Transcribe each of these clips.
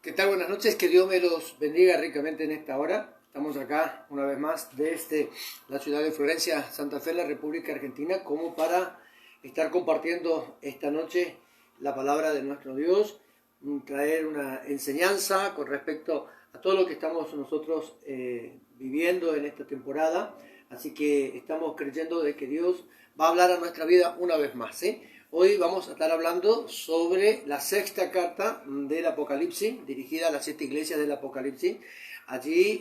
¿Qué tal? Buenas noches, que Dios me los bendiga ricamente en esta hora. Estamos acá una vez más desde la ciudad de Florencia, Santa Fe, la República Argentina, como para estar compartiendo esta noche la palabra de nuestro Dios, traer una enseñanza con respecto a todo lo que estamos nosotros viviendo en esta temporada. Así que estamos creyendo de que Dios va a hablar a nuestra vida una vez más, ¿sí? Hoy vamos a estar hablando sobre la sexta carta del Apocalipsis, dirigida a las 7 iglesias del Apocalipsis. Allí,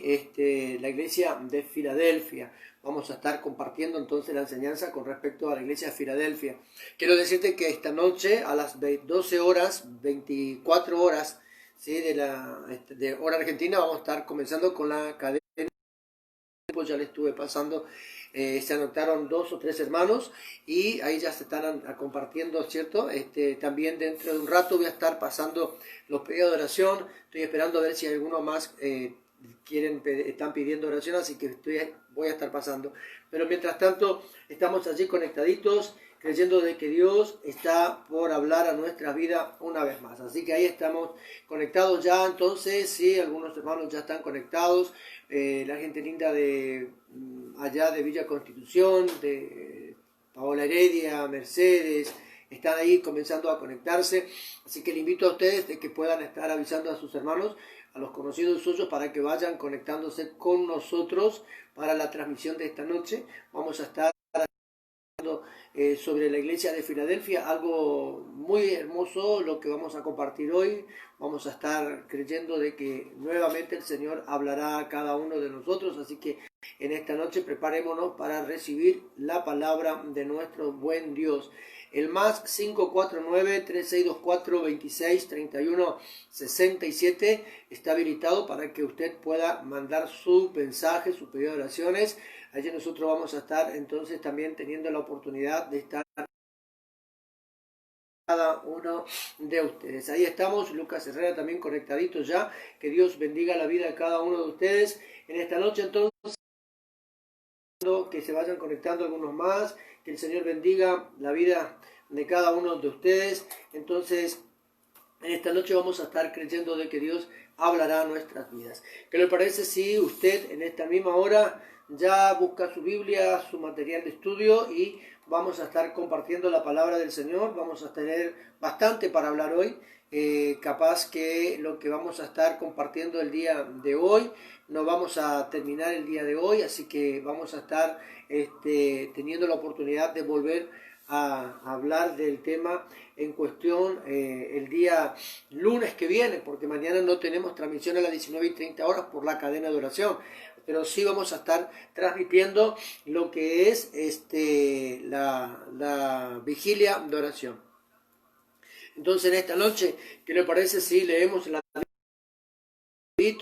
la iglesia de Filadelfia. Vamos a estar compartiendo entonces la enseñanza con respecto a la iglesia de Filadelfia. Quiero decirte que esta noche a las 12 horas, 24 horas, ¿sí?, de hora argentina, vamos a estar comenzando con la cadena. Ya le estuve pasando, se anotaron 2 o 3 hermanos y ahí ya se están compartiendo, ¿cierto? También dentro de un rato voy a estar pasando los pedidos de oración. Estoy esperando a ver si alguno más están pidiendo oración, así que voy a estar pasando. Pero mientras tanto estamos allí conectaditos, creyendo de que Dios está por hablar a nuestra vida una vez más. Así que ahí estamos conectados ya. Entonces, sí, algunos hermanos ya están conectados. La gente linda de allá de Villa Constitución, de Paola Heredia, Mercedes, están ahí comenzando a conectarse. Así que le invito a ustedes de que puedan estar avisando a sus hermanos, a los conocidos suyos, para que vayan conectándose con nosotros para la transmisión de esta noche. Vamos a estar sobre la iglesia de Filadelfia, algo muy hermoso lo que vamos a compartir hoy. Vamos a estar creyendo de que nuevamente el Señor hablará a cada uno de nosotros, así que en esta noche preparémonos para recibir la palabra de nuestro buen Dios. El más 549-3624-2631-67 está habilitado para que usted pueda mandar su mensaje, su pedido de oraciones. Allí nosotros vamos a estar entonces también teniendo la oportunidad de estar cada uno de ustedes. Ahí estamos, Lucas Herrera también conectadito ya. Que Dios bendiga la vida de cada uno de ustedes en esta noche. Entonces, que se vayan conectando algunos más, que el Señor bendiga la vida de cada uno de ustedes. Entonces, en esta noche vamos a estar creyendo de que Dios hablará a nuestras vidas. ¿Qué le parece si usted en esta misma hora ya busca su Biblia, su material de estudio, y vamos a estar compartiendo la palabra del Señor? Vamos a tener bastante para hablar hoy. Capaz que lo que vamos a estar compartiendo el día de hoy no vamos a terminar el día de hoy, así que vamos a estar teniendo la oportunidad de volver a hablar del tema en cuestión el día lunes que viene, porque mañana no tenemos transmisión a las 19:30 por la cadena de oración, pero sí vamos a estar transmitiendo lo que es la vigilia de oración. Entonces en esta noche, ¿qué le parece si leemos la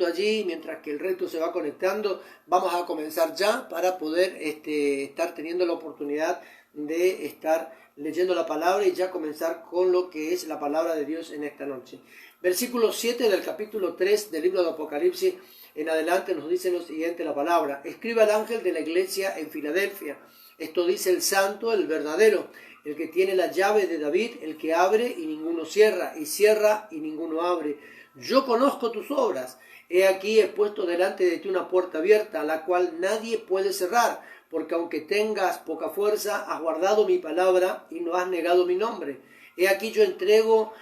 allí mientras que el resto se va conectando? Vamos a comenzar ya para poder estar teniendo la oportunidad de estar leyendo la palabra y ya comenzar con lo que es la palabra de Dios en esta noche. Versículo 7 del capítulo 3 del libro de Apocalipsis en adelante nos dice lo siguiente la palabra: escribe al ángel de la iglesia en Filadelfia. Esto dice el santo, el verdadero, el que tiene la llave de David, el que abre y ninguno cierra, y cierra y ninguno abre. Yo conozco tus obras. He aquí he puesto delante de ti una puerta abierta, la cual nadie puede cerrar, porque aunque tengas poca fuerza, has guardado mi palabra y no has negado mi nombre. He aquí yo entrego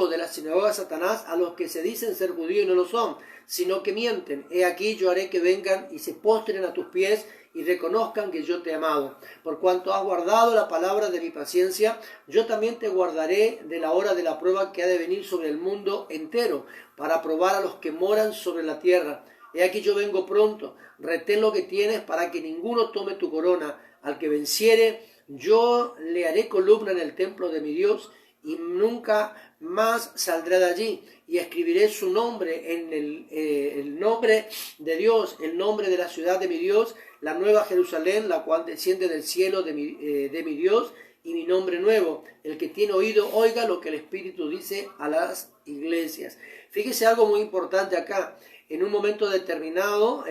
de la sinagoga a Satanás a los que se dicen ser judíos y no lo son, sino que mienten. He aquí yo haré que vengan y se postren a tus pies y reconozcan que yo te he amado. Por cuanto has guardado la palabra de mi paciencia, yo también te guardaré de la hora de la prueba que ha de venir sobre el mundo entero, para probar a los que moran sobre la tierra. He aquí yo vengo pronto. Retén lo que tienes para que ninguno tome tu corona. Al que venciere, yo le haré columna en el templo de mi Dios, y nunca más saldrá de allí. Y escribiré su nombre en el nombre de Dios, el nombre de la ciudad de mi Dios, la nueva Jerusalén, la cual desciende del cielo de mi Dios, y mi nombre nuevo. El que tiene oído, oiga lo que el Espíritu dice a las iglesias. Fíjese algo muy importante acá. En un momento determinado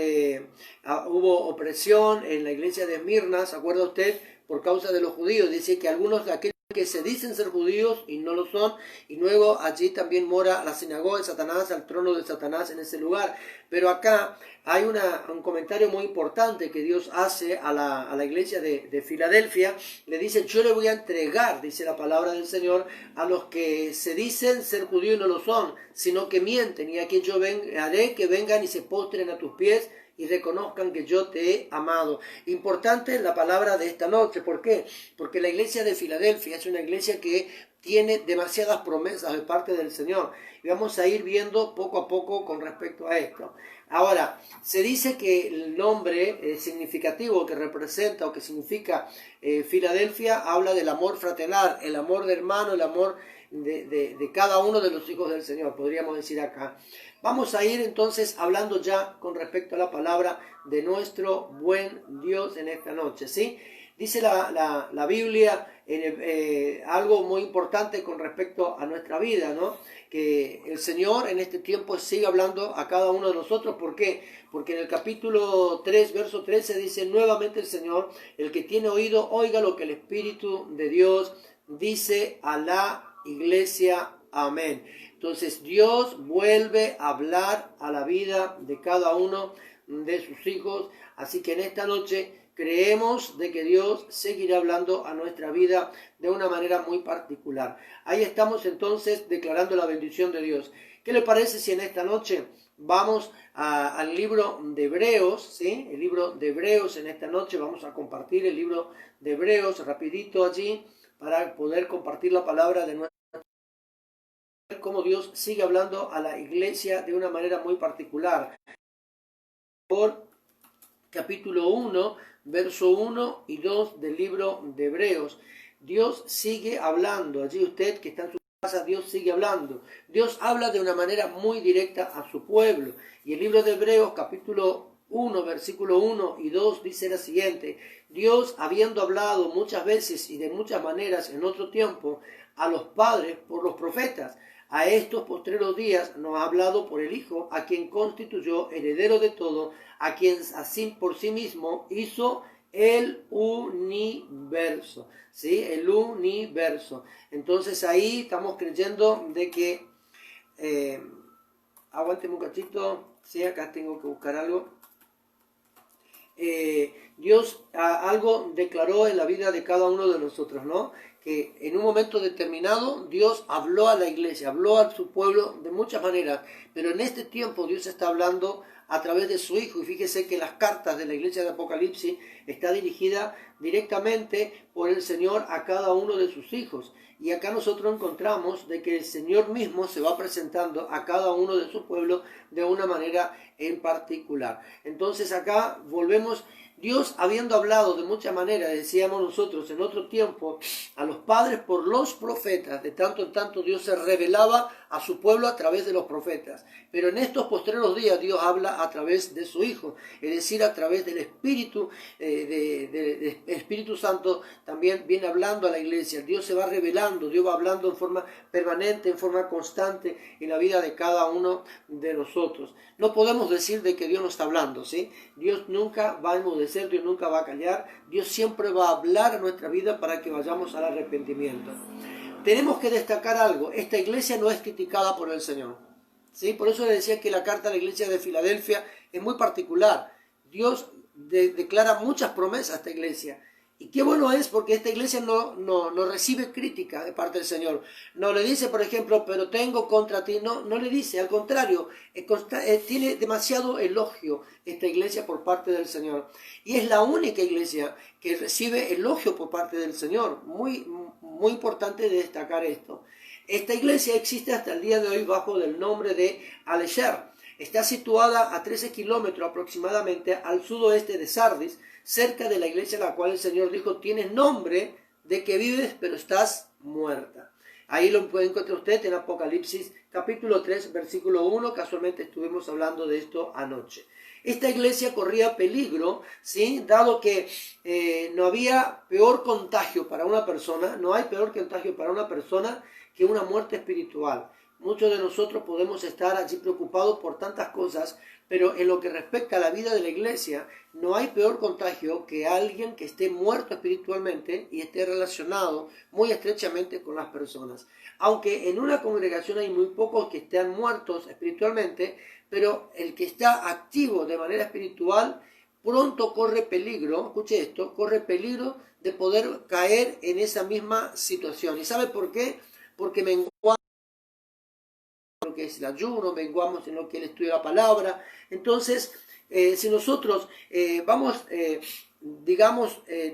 hubo opresión en la iglesia de Esmirna, ¿se acuerda usted? Por causa de los judíos. Dice que algunos de aquellos que se dicen ser judíos y no lo son, y luego allí también mora la sinagoga de Satanás, al trono de Satanás en ese lugar. Pero acá hay un comentario muy importante que Dios hace a la iglesia de Filadelfia. Le dice: yo le voy a entregar, dice la palabra del Señor, a los que se dicen ser judíos y no lo son, sino que mienten, y aquí yo haré que vengan y se postren a tus pies y reconozcan que yo te he amado. Importante la palabra de esta noche. ¿Por qué? Porque la iglesia de Filadelfia es una iglesia que tiene demasiadas promesas de parte del Señor. Y vamos a ir viendo poco a poco con respecto a esto. Ahora, se dice que el nombre significativo que representa o que significa Filadelfia habla del amor fraternal, el amor de hermano, el amor de cada uno de los hijos del Señor, podríamos decir acá. Vamos a ir entonces hablando ya con respecto a la palabra de nuestro buen Dios en esta noche, ¿sí? Dice la Biblia algo muy importante con respecto a nuestra vida, ¿no? Que el Señor en este tiempo sigue hablando a cada uno de nosotros. ¿Por qué? Porque en el capítulo 3, verso 13 dice nuevamente el Señor: el que tiene oído, oiga lo que el Espíritu de Dios dice a la iglesia. Amén. Entonces Dios vuelve a hablar a la vida de cada uno de sus hijos. Así que en esta noche creemos de que Dios seguirá hablando a nuestra vida de una manera muy particular. Ahí estamos entonces declarando la bendición de Dios. ¿Qué le parece si en esta noche vamos al libro de Hebreos, ¿sí? El libro de Hebreos en esta noche. Vamos a compartir el libro de Hebreos rapidito allí para poder compartir la palabra de nuestra cómo Dios sigue hablando a la iglesia de una manera muy particular. Por capítulo 1, verso 1 y 2 del libro de Hebreos. Dios sigue hablando. Allí usted que está en su casa, Dios sigue hablando. Dios habla de una manera muy directa a su pueblo. Y el libro de Hebreos, capítulo 1, versículo 1 y 2 dice la siguiente: Dios, habiendo hablado muchas veces y de muchas maneras en otro tiempo a los padres por los profetas, a estos postreros días nos ha hablado por el Hijo, a quien constituyó heredero de todo, a quien así por sí mismo hizo el universo, ¿sí? El universo. Entonces ahí estamos creyendo de que, aguánteme un cachito, sí, acá tengo que buscar algo. Dios algo declaró en la vida de cada uno de nosotros, ¿no? Que en un momento determinado Dios habló a la iglesia, habló a su pueblo de muchas maneras, pero en este tiempo Dios está hablando a través de su Hijo. Y fíjese que las cartas de la iglesia de Apocalipsis está dirigida directamente por el Señor a cada uno de sus hijos. Y acá nosotros encontramos de que el Señor mismo se va presentando a cada uno de su pueblo de una manera en particular. Entonces acá volvemos. Dios, habiendo hablado de muchas maneras, decíamos nosotros en otro tiempo, a los padres por los profetas, de tanto en tanto Dios se revelaba a su pueblo a través de los profetas. Pero en estos postreros días Dios habla a través de su Hijo, es decir, a través del Espíritu, del Espíritu Santo también viene hablando a la iglesia. Dios se va revelando, Dios va hablando en forma permanente, en forma constante en la vida de cada uno de nosotros. No podemos decir de que Dios no está hablando, ¿sí? Dios nunca va a enmudecer, Dios nunca va a callar, Dios siempre va a hablar a nuestra vida para que vayamos al arrepentimiento. Tenemos que destacar algo: esta iglesia no es criticada por el Señor, ¿sí? Por eso le decía que la carta a la iglesia de Filadelfia es muy particular. Dios declara muchas promesas a esta iglesia. Y qué bueno es, porque esta iglesia no recibe crítica de parte del Señor. No le dice, por ejemplo, pero tengo contra ti. No le dice, al contrario, tiene demasiado elogio esta iglesia por parte del Señor. Y es la única iglesia que recibe elogio por parte del Señor. Muy, muy importante destacar esto. Esta iglesia existe hasta el día de hoy bajo el nombre de Al-Sher. Está situada a 13 kilómetros aproximadamente al sudoeste de Sardis, cerca de la iglesia a la cual el Señor dijo: tienes nombre de que vives, pero estás muerta. Ahí lo puede encontrar usted en Apocalipsis capítulo 3, versículo 1. Casualmente estuvimos hablando de esto anoche. Esta iglesia corría peligro, ¿sí? Dado que no había peor contagio para una persona, no hay peor contagio para una persona que una muerte espiritual. Muchos de nosotros podemos estar allí preocupados por tantas cosas, pero en lo que respecta a la vida de la iglesia, no hay peor contagio que alguien que esté muerto espiritualmente y esté relacionado muy estrechamente con las personas. Aunque en una congregación hay muy pocos que estén muertos espiritualmente, pero el que está activo de manera espiritual pronto corre peligro, escuche esto, corre peligro de poder caer en esa misma situación. ¿Y sabe por qué? Porque menguamos en lo que es el ayuno, menguamos en lo que es el estudio de la palabra. Entonces, si nosotros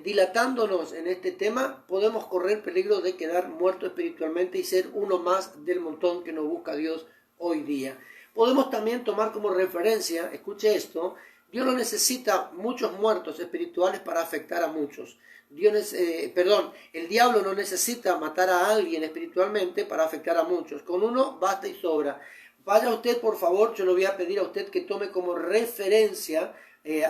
dilatándonos en este tema, podemos correr peligro de quedar muertos espiritualmente y ser uno más del montón que nos busca Dios hoy día. Podemos también tomar como referencia, escuche esto, Dios no necesita muchos muertos espirituales para afectar a muchos. El diablo no necesita matar a alguien espiritualmente para afectar a muchos. Con uno basta y sobra. Vaya usted, por favor, yo le voy a pedir a usted que tome como referencia,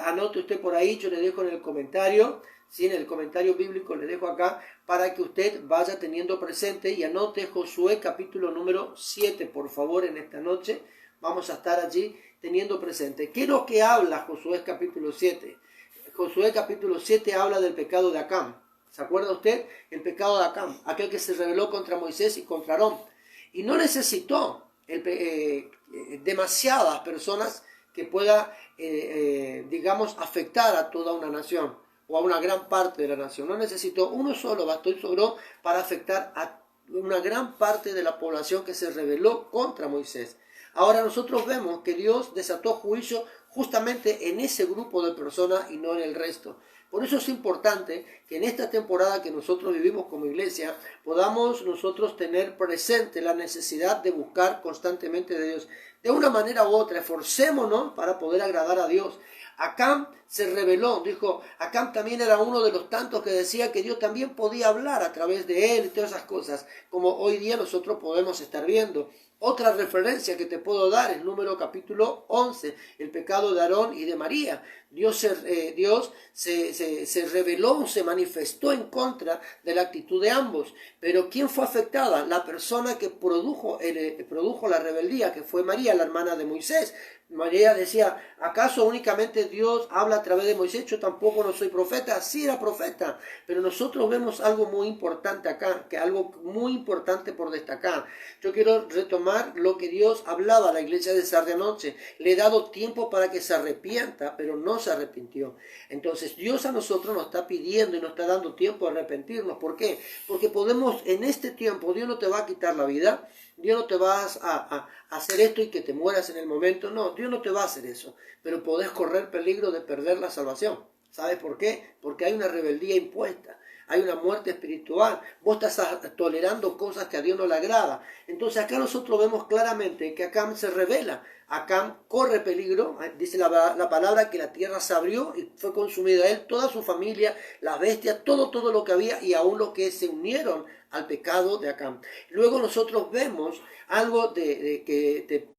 anote usted por ahí, yo le dejo en el comentario, ¿sí? En el comentario bíblico le dejo acá, para que usted vaya teniendo presente y anote Josué capítulo número 7, por favor, en esta noche. Vamos a estar allí teniendo presente. ¿Qué es lo que habla Josué capítulo 7? Josué capítulo 7 habla del pecado de Acán. ¿Se acuerda usted? El pecado de Acán, aquel que se rebeló contra Moisés y contra Aarón. Y no necesitó demasiadas personas que pueda, afectar a toda una nación o a una gran parte de la nación. No necesitó uno solo, bastó y sobró para afectar a una gran parte de la población que se rebeló contra Moisés. Ahora nosotros vemos que Dios desató juicio justamente en ese grupo de personas y no en el resto. Por eso es importante que en esta temporada que nosotros vivimos como iglesia podamos nosotros tener presente la necesidad de buscar constantemente de Dios. De una manera u otra, esforcémonos para poder agradar a Dios. Acán se rebeló, dijo, Acán también era uno de los tantos que decía que Dios también podía hablar a través de él y todas esas cosas, como hoy día nosotros podemos estar viendo. Otra referencia que te puedo dar es Número capítulo 11, el pecado de Aarón y de María. Dios se reveló, se manifestó en contra de la actitud de ambos. Pero ¿quién fue afectada? La persona que produjo la rebeldía, que fue María, la hermana de Moisés. María decía, ¿acaso únicamente Dios habla a través de Moisés? Yo tampoco no soy profeta. Sí era profeta, pero nosotros vemos algo muy importante acá, que algo muy importante por destacar. Yo quiero retomar lo que Dios hablaba a la iglesia de Sardis anoche. Le he dado tiempo para que se arrepienta, pero no se arrepintió. Entonces Dios a nosotros nos está pidiendo y nos está dando tiempo a arrepentirnos. ¿Por qué? Porque podemos en este tiempo, Dios no te va a quitar la vida, Dios no te va a hacer esto y que te mueras en el momento. No, Dios no te va a hacer eso. Pero podés correr peligro de perder la salvación. ¿Sabes por qué? Porque hay una rebeldía impuesta. Hay una muerte espiritual. Vos estás tolerando cosas que a Dios no le agrada. Entonces acá nosotros vemos claramente que Acán se revela. Acán corre peligro. Dice la palabra que la tierra se abrió y fue consumida él, toda su familia, las bestias, todo lo que había y aún los que se unieron al pecado de Acán. Luego nosotros vemos algo que te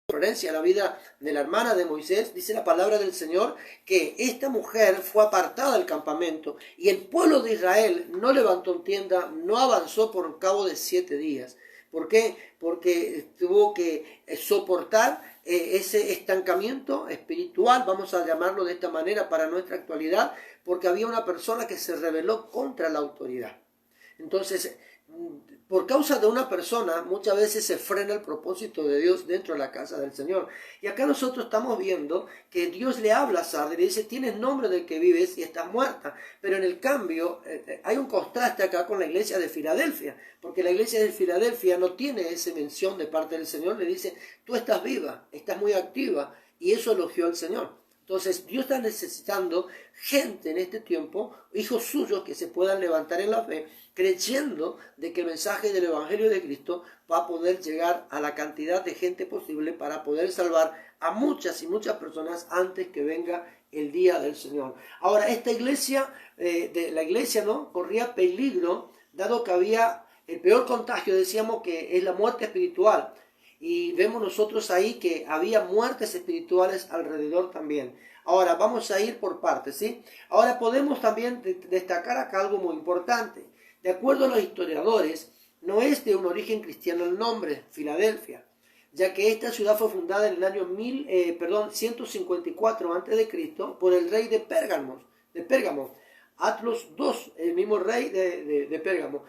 referencia a la vida de la hermana de Moisés. Dice la palabra del Señor que esta mujer fue apartada del campamento y el pueblo de Israel no levantó tienda, no avanzó por cabo de 7 días. ¿Por qué? Porque tuvo que soportar ese estancamiento espiritual, vamos a llamarlo de esta manera para nuestra actualidad, porque había una persona que se rebeló contra la autoridad. Entonces, por causa de una persona, muchas veces se frena el propósito de Dios dentro de la casa del Señor. Y acá nosotros estamos viendo que Dios le habla a Sardis y le dice, tienes nombre del que vives y estás muerta. Pero en el cambio, hay un contraste acá con la iglesia de Filadelfia, porque la iglesia de Filadelfia no tiene esa mención de parte del Señor, le dice, tú estás viva, estás muy activa, y eso elogió al Señor. Entonces Dios está necesitando gente en este tiempo, hijos suyos que se puedan levantar en la fe, creyendo de que el mensaje del Evangelio de Cristo va a poder llegar a la cantidad de gente posible para poder salvar a muchas y muchas personas antes que venga el día del Señor. Ahora, esta iglesia, ¿no?, corría peligro, dado que había el peor contagio, decíamos que es la muerte espiritual. Y vemos nosotros ahí que había muertes espirituales alrededor también. Ahora vamos a ir por partes, ¿sí? Ahora podemos también destacar acá algo muy importante. De acuerdo a los historiadores, no es de un origen cristiano el nombre, Filadelfia, ya que esta ciudad fue fundada en el año 154 a.C. por el rey de Pérgamo, Atlos II, el mismo rey de Pérgamo,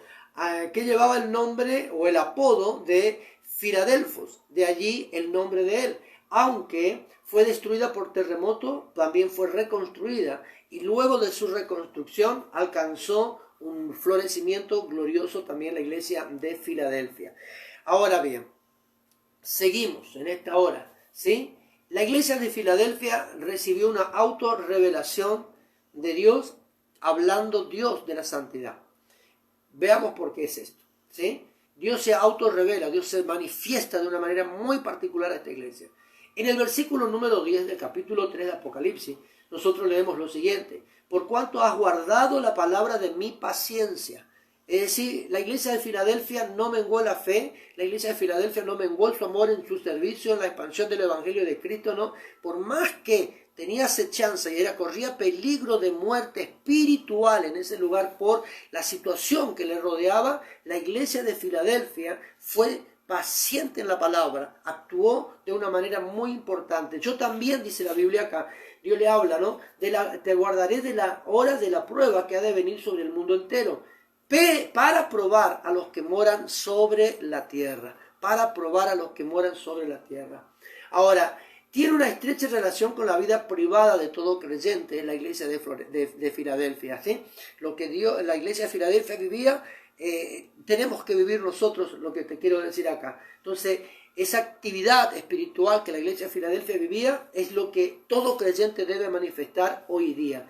que llevaba el nombre o el apodo de Filadelfos, de allí el nombre de él. Aunque fue destruida por terremoto, también fue reconstruida y luego de su reconstrucción alcanzó un florecimiento glorioso también la iglesia de Filadelfia. Ahora bien, seguimos en esta hora, ¿sí? La iglesia de Filadelfia recibió una autorrevelación de Dios, hablando Dios de la santidad. Veamos por qué es esto, ¿sí? Dios se autorrevela, Dios se manifiesta de una manera muy particular a esta iglesia. En el versículo número 10 del capítulo 3 de Apocalipsis, nosotros leemos lo siguiente: por cuanto has guardado la palabra de mi paciencia. Es decir, la iglesia de Filadelfia no menguó la fe, la iglesia de Filadelfia no menguó su amor en su servicio, en la expansión del evangelio de Cristo, no. Por más que tenía acechanza y corría peligro de muerte espiritual en ese lugar por la situación que le rodeaba, la iglesia de Filadelfia fue paciente en la palabra, actuó de una manera muy importante. Yo también, dice la Biblia acá, Dios le habla, ¿no? Te guardaré de la hora de la prueba que ha de venir sobre el mundo entero, para probar a los que moran sobre la tierra, para probar a los que moran sobre la tierra. Ahora, tiene una estrecha relación con la vida privada de todo creyente en la iglesia de Filadelfia, ¿sí? Lo que la iglesia de Filadelfia vivía, tenemos que vivir nosotros, lo que te quiero decir acá. Entonces, esa actividad espiritual que la iglesia de Filadelfia vivía es lo que todo creyente debe manifestar hoy día.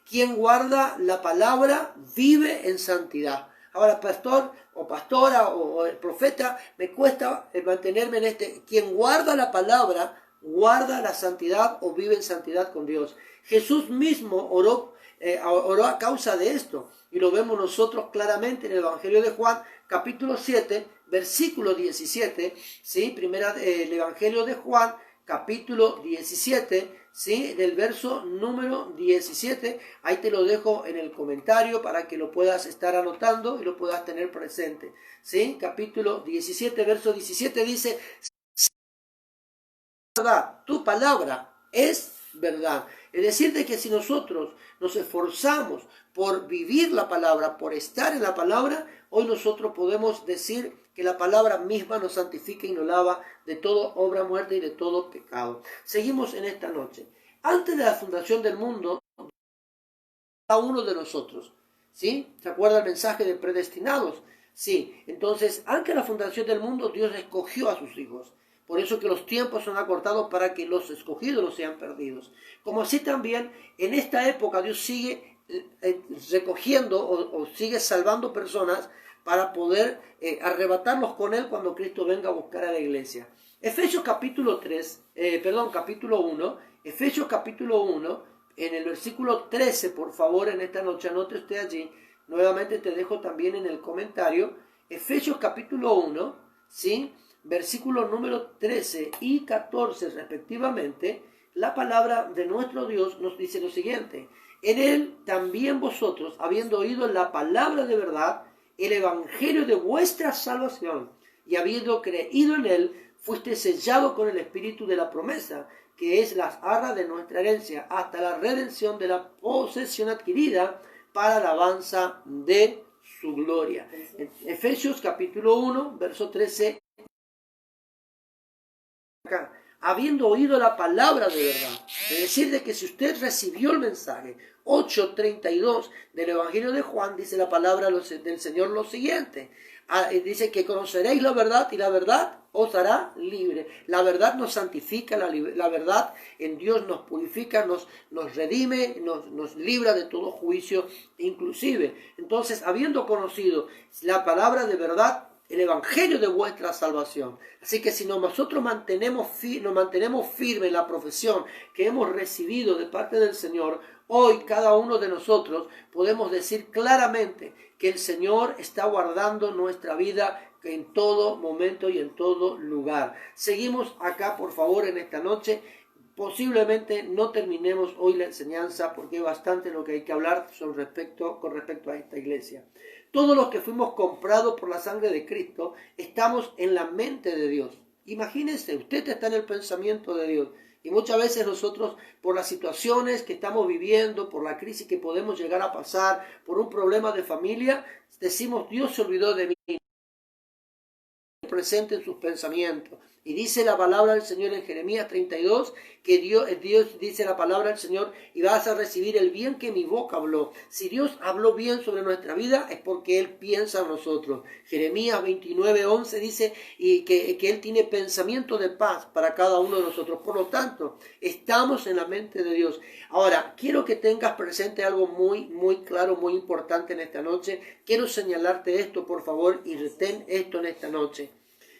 Quien guarda la palabra vive en santidad. Ahora, pastor o pastora o profeta, me cuesta mantenerme en este. Quien guarda la palabra, guarda la santidad o vive en santidad con Dios. Jesús mismo oró a causa de esto. Y lo vemos nosotros claramente en el Evangelio de Juan, capítulo 7, versículo 17. ¿Sí? El Evangelio de Juan, capítulo 17, ¿sí? Del verso número 17, ahí te lo dejo en el comentario para que lo puedas estar anotando y lo puedas tener presente, ¿sí? Capítulo 17, verso 17 dice: verdad, tu palabra es verdad. Es decir, de que si nosotros nos esforzamos por vivir la palabra, por estar en la palabra, hoy nosotros podemos decir que la palabra misma nos santifica y nos lava de toda obra muerta y de todo pecado. Seguimos en esta noche. Antes de la fundación del mundo, cada uno de nosotros, ¿sí? ¿Se acuerda el mensaje de predestinados? Sí. Entonces, antes de la fundación del mundo, Dios escogió a sus hijos. Por eso que los tiempos son acortados para que los escogidos no sean perdidos. Como así también, en esta época Dios sigue recogiendo o sigue salvando personas para poder arrebatarlos con Él cuando Cristo venga a buscar a la iglesia. Efesios capítulo 1, Efesios capítulo 1, en el versículo 13, por favor, en esta noche, anote usted allí. Nuevamente te dejo también en el comentario. Efesios capítulo 1, ¿sí? Versículo número 13 y 14 respectivamente, la palabra de nuestro Dios nos dice lo siguiente: en Él también vosotros, habiendo oído la palabra de verdad, el evangelio de vuestra salvación, y habiendo creído en Él, fuiste sellado con el espíritu de la promesa, que es las arras de nuestra herencia, hasta la redención de la posesión adquirida para alabanza de su gloria. En Efesios capítulo 1, verso 13. Acá, habiendo oído la palabra de verdad, es decir, de que si usted recibió el mensaje 8:32 del Evangelio de Juan, dice la palabra del Señor lo siguiente: dice que conoceréis la verdad y la verdad os hará libre. La verdad nos santifica, la verdad en Dios nos purifica, nos redime, nos libra de todo juicio inclusive. Entonces, habiendo conocido la palabra de verdad, el evangelio de vuestra salvación. Así que si nosotros nos mantenemos firmes en la profesión que hemos recibido de parte del Señor, hoy cada uno de nosotros podemos decir claramente que el Señor está guardando nuestra vida en todo momento y en todo lugar. Seguimos acá, por favor, en esta noche. posiblemente no terminemos hoy la enseñanza porque hay bastante lo que hay que hablar con respecto a esta iglesia. Todos los que fuimos comprados por la sangre de Cristo estamos en la mente de Dios. Imagínense, usted está en el pensamiento de Dios. Y muchas veces nosotros, por las situaciones que estamos viviendo, por la crisis que podemos llegar a pasar, por un problema de familia, decimos, Dios se olvidó de mí. Presente en sus pensamientos. Y dice la palabra del Señor en Jeremías 32, que Dios dice la palabra del Señor, y vas a recibir el bien que mi boca habló. Si Dios habló bien sobre nuestra vida, es porque Él piensa en nosotros. Jeremías 29:11 dice y que Él tiene pensamiento de paz para cada uno de nosotros. Por lo tanto, estamos en la mente de Dios. Ahora, quiero que tengas presente algo muy claro, muy importante en esta noche. Quiero señalarte esto, por favor, y retén esto en esta noche.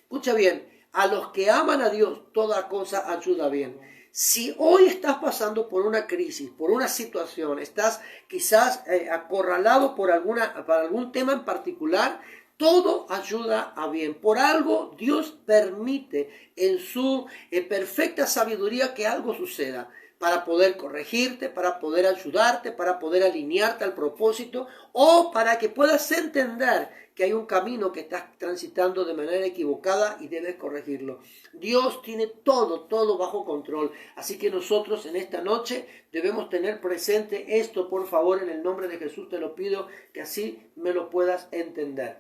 Escucha bien, a los que aman a Dios, toda cosa ayuda bien. Si hoy estás pasando por una crisis, por una situación, estás quizás acorralado por algún tema en particular, todo ayuda a bien. Por algo Dios permite en su perfecta sabiduría que algo suceda, para poder corregirte, para poder ayudarte, para poder alinearte al propósito o para que puedas entender que hay un camino que estás transitando de manera equivocada y debes corregirlo. Dios tiene todo bajo control. Así que nosotros en esta noche debemos tener presente esto, por favor, en el nombre de Jesús te lo pido, que así me lo puedas entender.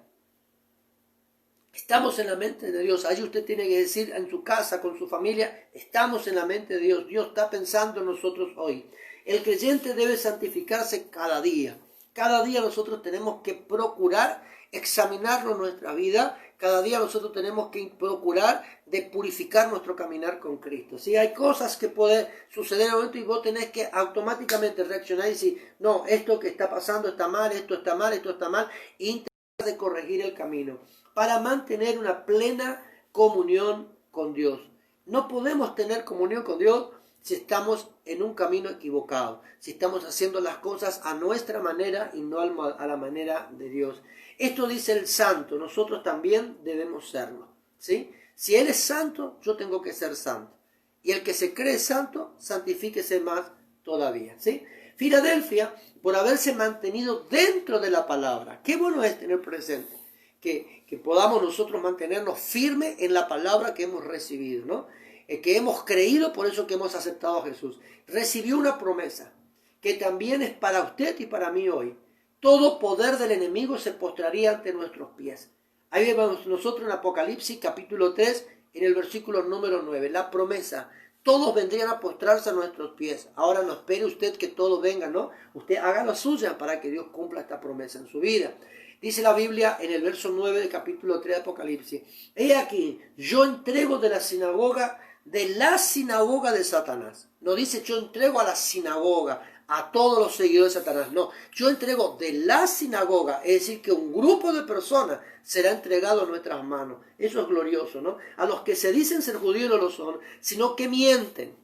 Estamos en la mente de Dios. Allí usted tiene que decir en su casa, con su familia, estamos en la mente de Dios. Dios está pensando en nosotros hoy. El creyente debe santificarse cada día. Cada día nosotros tenemos que procurar examinarnos nuestra vida. Cada día nosotros tenemos que procurar de purificar nuestro caminar con Cristo. ¿Sí? Hay cosas que pueden suceder en el momento y vos tenés que automáticamente reaccionar y decir, no, esto que está pasando está mal, esto está mal, esto está mal, e intentar de corregir el camino para mantener una plena comunión con Dios. No podemos tener comunión con Dios si estamos en un camino equivocado, si estamos haciendo las cosas a nuestra manera y no a la manera de Dios. Esto dice el santo, nosotros también debemos serlo, ¿sí? Si Él es santo, yo tengo que ser santo. Y el que se cree santo, santifíquese más todavía, ¿sí? Filadelfia, por haberse mantenido dentro de la palabra. Qué bueno es tener presente que podamos nosotros mantenernos firmes en la palabra que hemos recibido, ¿no? Que hemos creído, por eso que hemos aceptado a Jesús. Recibió una promesa que también es para usted y para mí hoy. Todo poder del enemigo se postraría ante nuestros pies. Ahí vemos nosotros en Apocalipsis capítulo 3, en el versículo número 9, la promesa. Todos vendrían a postrarse a nuestros pies. Ahora no espere usted que todos vengan, ¿no? Usted haga la suya para que Dios cumpla esta promesa en su vida. Dice la Biblia en el verso 9 del capítulo 3 de Apocalipsis. He aquí, yo entrego de la sinagoga de Satanás. No dice yo entrego a la sinagoga, a todos los seguidores de Satanás. No, yo entrego de la sinagoga, es decir, que un grupo de personas será entregado a nuestras manos. Eso es glorioso, ¿no? A los que se dicen ser judíos no lo son, sino que mienten.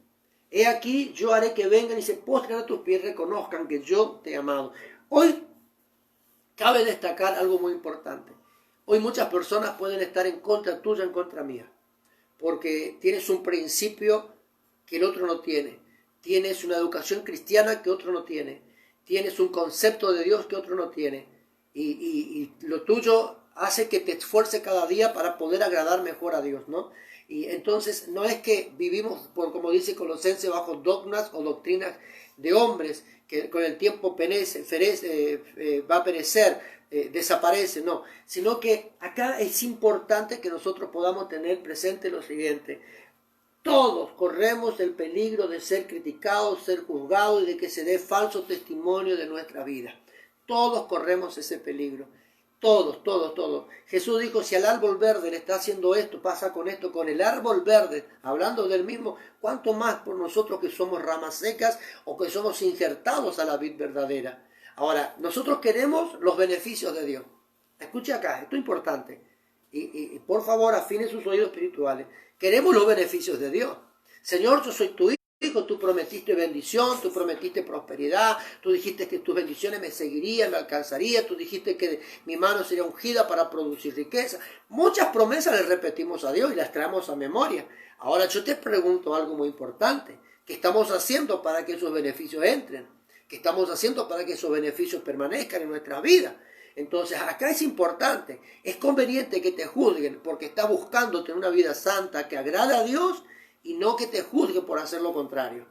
He aquí, yo haré que vengan y se postren a tus pies, reconozcan que yo te he amado. Hoy cabe destacar algo muy importante. Hoy muchas personas pueden estar en contra tuya, en contra mía, porque tienes un principio que el otro no tiene. Tienes una educación cristiana que otro no tiene. Tienes un concepto de Dios que otro no tiene. Y lo tuyo hace que te esfuerces cada día para poder agradar mejor a Dios, ¿no? Y entonces no es que vivimos, como dice Colosenses, bajo dogmas o doctrinas de hombres, que con el tiempo va a perecer, desaparece, no. Sino que acá es importante que nosotros podamos tener presente lo siguiente. Todos corremos el peligro de ser criticados, ser juzgados y de que se dé falso testimonio de nuestra vida. Todos corremos ese peligro. Todos. Jesús dijo, si al árbol verde le está haciendo esto, pasa con esto, con el árbol verde, hablando del mismo, ¿cuánto más por nosotros que somos ramas secas o que somos injertados a la vid verdadera? Ahora, nosotros queremos los beneficios de Dios. Escuche acá, esto es importante. Y por favor, afine sus oídos espirituales. Queremos los beneficios de Dios. Señor, yo soy tu hijo, tú prometiste bendición, tú prometiste prosperidad, tú dijiste que tus bendiciones me seguirían, me alcanzarían, tú dijiste que mi mano sería ungida para producir riqueza. Muchas promesas le repetimos a Dios y las traemos a memoria. Ahora yo te pregunto algo muy importante. ¿Qué estamos haciendo para que esos beneficios entren? ¿Qué estamos haciendo para que esos beneficios permanezcan en nuestra vida? Entonces acá es importante, es conveniente que te juzguen porque estás buscando tener una vida santa que agrade a Dios y no que te juzguen por hacer lo contrario.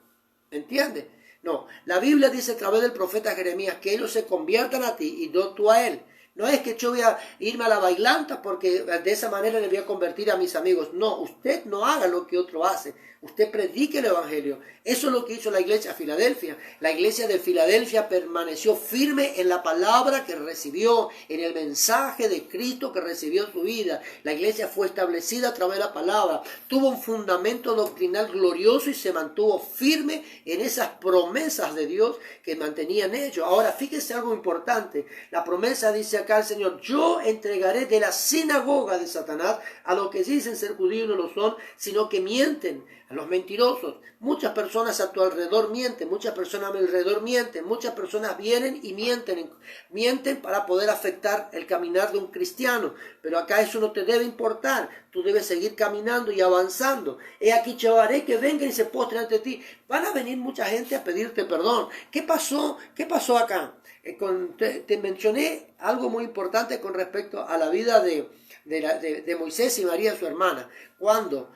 ¿Entiendes? No, la Biblia dice a través del profeta Jeremías que ellos se conviertan a ti y no tú a él. No es que yo voy a irme a la bailanta porque de esa manera le voy a convertir a mis amigos. No, usted no haga lo que otro hace. Usted predique el evangelio. Eso es lo que hizo la iglesia de Filadelfia. La iglesia de Filadelfia permaneció firme en la palabra que recibió, en el mensaje de Cristo que recibió en su vida. La iglesia fue establecida a través de la palabra. Tuvo un fundamento doctrinal glorioso y se mantuvo firme en esas promesas de Dios que mantenían ellos. Ahora, fíjense algo importante. La promesa dice acá el Señor: yo entregaré de la sinagoga de Satanás a los que dicen ser judíos y no lo son, sino que mienten, a los mentirosos. Muchas personas a tu alrededor mienten, muchas personas a mi alrededor mienten, muchas personas vienen y mienten para poder afectar el caminar de un cristiano. Pero acá eso no te debe importar, tú debes seguir caminando y avanzando. He aquí llevaré que vengan y se postren ante ti. Van a venir mucha gente a pedirte perdón. ¿Qué pasó? ¿Qué pasó acá? Te mencioné algo muy importante con respecto a la vida de Moisés y María, su hermana. Cuando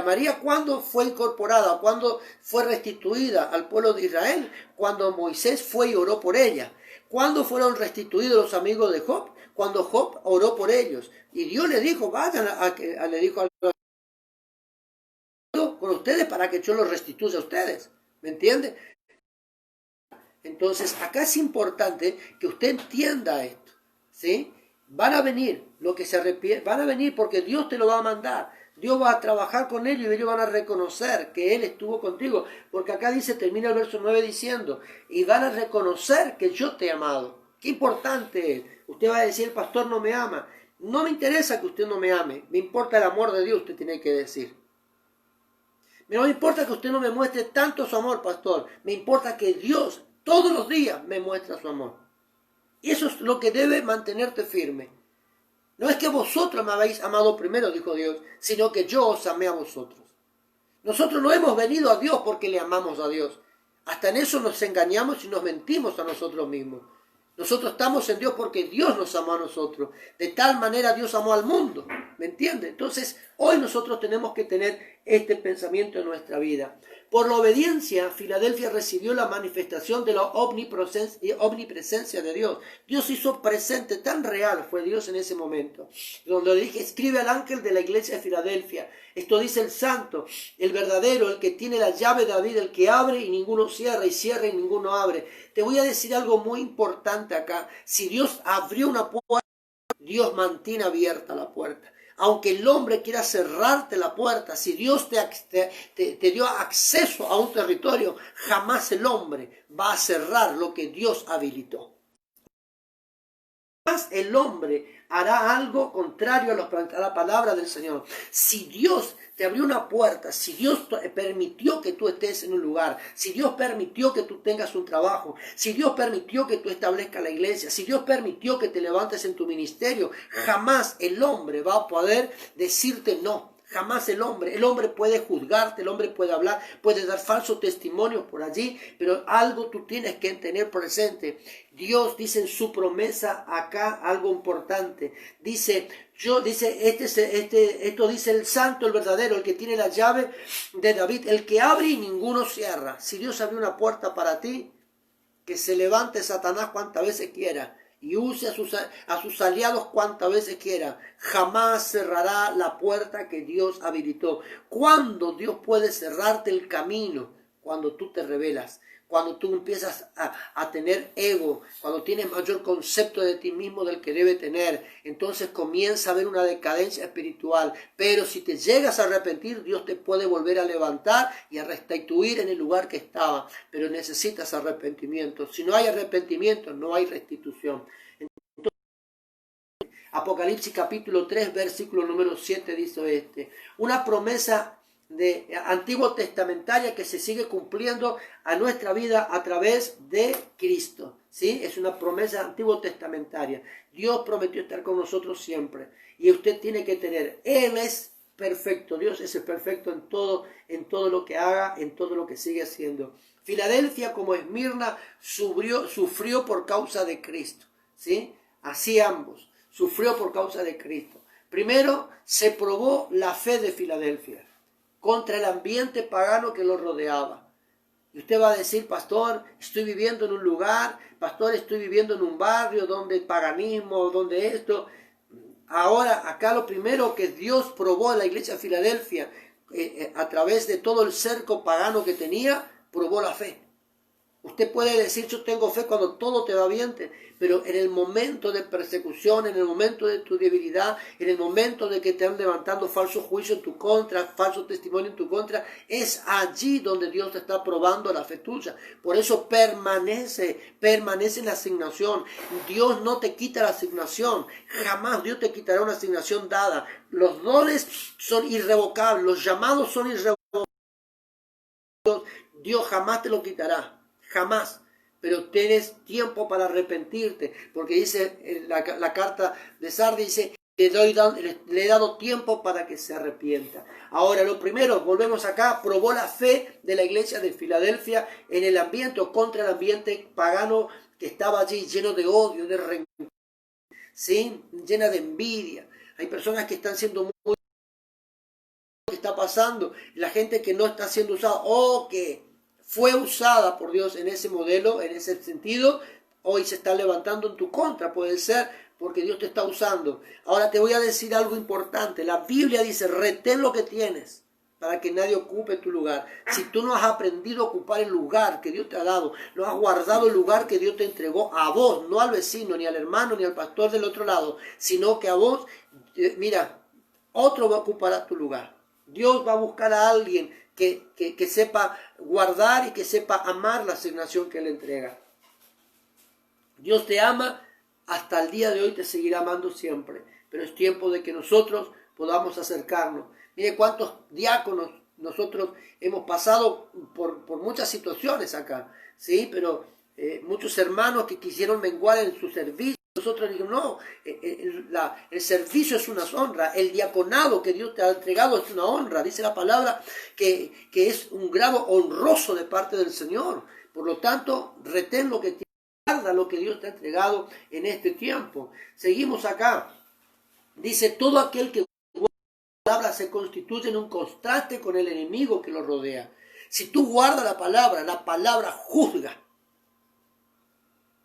María, ¿cuándo fue incorporada? ¿Cuándo fue restituida al pueblo de Israel? Cuando Moisés fue y oró por ella. ¿Cuándo fueron restituidos los amigos de Job? Cuando Job oró por ellos. Y Dios le dijo: vayan le dijo con ustedes para que yo los restituya a ustedes. ¿Me entiende? Entonces, acá es importante que usted entienda esto, ¿sí? Van a venir, van a venir porque Dios te lo va a mandar. Dios va a trabajar con ellos y ellos van a reconocer que Él estuvo contigo. Porque acá dice, termina el verso 9 diciendo: y van a reconocer que yo te he amado. Qué importante es. Usted va a decir: el pastor no me ama. No me interesa que usted no me ame. Me importa el amor de Dios, usted tiene que decir. No me importa que usted no me muestre tanto su amor, pastor. Me importa que Dios todos los días me muestra su amor. Y eso es lo que debe mantenerte firme. No es que vosotros me habéis amado primero, dijo Dios, sino que yo os amé a vosotros. Nosotros no hemos venido a Dios porque le amamos a Dios. Hasta en eso nos engañamos y nos mentimos a nosotros mismos. Nosotros estamos en Dios porque Dios nos amó a nosotros. De tal manera Dios amó al mundo. ¿Me entiende? Entonces, hoy nosotros tenemos que tener este pensamiento en nuestra vida. Por la obediencia, Filadelfia recibió la manifestación de la omnipresencia de Dios. Dios hizo presente, tan real fue Dios en ese momento. Donde le dije: escribe al ángel de la iglesia de Filadelfia. Esto dice el santo, el verdadero, el que tiene la llave de David, el que abre y ninguno cierra, y cierra y ninguno abre. Te voy a decir algo muy importante acá. Si Dios abrió una puerta, Dios mantiene abierta la puerta. Aunque el hombre quiera cerrarte la puerta, si Dios te dio acceso a un territorio, jamás el hombre va a cerrar lo que Dios habilitó. Jamás el hombre hará algo contrario a la palabra del Señor. Si Dios te abrió una puerta, si Dios permitió que tú estés en un lugar, si Dios permitió que tú tengas un trabajo, si Dios permitió que tú establezcas la iglesia, si Dios permitió que te levantes en tu ministerio, jamás el hombre va a poder decirte no. Jamás el hombre puede juzgarte, el hombre puede hablar, puede dar falsos testimonios por allí, pero algo tú tienes que tener presente. Dios dice en su promesa acá algo importante. Esto dice el santo, el verdadero, el que tiene la llave de David, el que abre y ninguno cierra. Si Dios abrió una puerta para ti, que se levante Satanás cuantas veces quiera y use a sus aliados cuantas veces quiera, jamás cerrará la puerta que Dios habilitó. ¿Cuándo Dios puede cerrarte el camino? Cuando tú te rebelas, cuando tú empiezas a tener ego, cuando tienes mayor concepto de ti mismo del que debe tener, entonces comienza a haber una decadencia espiritual. Pero si te llegas a arrepentir, Dios te puede volver a levantar y a restituir en el lugar que estaba. Pero necesitas arrepentimiento. Si no hay arrepentimiento, no hay restitución. Entonces, Apocalipsis capítulo 3, versículo número 7 dice una promesa de antiguo testamentaria que se sigue cumpliendo a nuestra vida a través de Cristo, ¿sí? Es una promesa antiguo testamentaria. Dios prometió estar con nosotros siempre y usted tiene que tener, Él es perfecto, Dios es perfecto en todo lo que haga, en todo lo que sigue haciendo. Filadelfia, como Esmirna, sufrió por causa de Cristo, ¿sí? Así ambos, sufrió por causa de Cristo. Primero, se probó la fe de Filadelfia contra el ambiente pagano que lo rodeaba. Y usted va a decir, pastor, estoy viviendo en un lugar, pastor, estoy viviendo en un barrio donde el paganismo, donde esto. Ahora, acá lo primero que Dios probó en la iglesia de Filadelfia, a través de todo el cerco pagano que tenía, probó la fe. Usted puede decir, yo tengo fe cuando todo te va bien, pero en el momento de persecución, en el momento de tu debilidad, en el momento de que te están levantando falso juicio en tu contra, falso testimonio en tu contra, es allí donde Dios te está probando la fe tuya. Por eso permanece en la asignación. Dios no te quita la asignación, jamás Dios te quitará una asignación dada. Los dones son irrevocables, los llamados son irrevocables. Dios jamás te lo quitará. Jamás, pero tienes tiempo para arrepentirte, porque dice la carta de Sardis, dice, le he dado tiempo para que se arrepienta. Ahora, lo primero, volvemos acá, probó la fe de la iglesia de Filadelfia en el ambiente o contra el ambiente pagano que estaba allí, lleno de odio, de rencor, ¿sí? Llena de envidia. Hay personas que están siendo muy... ¿Qué está pasando? La gente que no está siendo usada, que fue usada por Dios en ese modelo, en ese sentido, hoy se está levantando en tu contra, puede ser porque Dios te está usando. Ahora te voy a decir algo importante. La Biblia dice, retén lo que tienes para que nadie ocupe tu lugar. Si tú no has aprendido a ocupar el lugar que Dios te ha dado, no has guardado el lugar que Dios te entregó a vos, no al vecino, ni al hermano, ni al pastor del otro lado, sino que a vos, mira, otro va a ocupar tu lugar. Dios va a buscar a alguien que sepa guardar y que sepa amar la asignación que le entrega. Dios te ama, hasta el día de hoy te seguirá amando siempre, pero es tiempo de que nosotros podamos acercarnos. Mire cuántos diáconos nosotros hemos pasado por muchas situaciones acá, ¿sí? Pero muchos hermanos que quisieron menguar en su servicio. Nosotros dijimos, no, el servicio es una honra, el diaconado que Dios te ha entregado es una honra. Dice la palabra que es un grado honroso de parte del Señor. Por lo tanto, retén lo que tienes, guarda lo que Dios te ha entregado en este tiempo. Seguimos acá. Dice, todo aquel que guarda la palabra se constituye en un contraste con el enemigo que lo rodea. Si tú guardas la palabra juzga.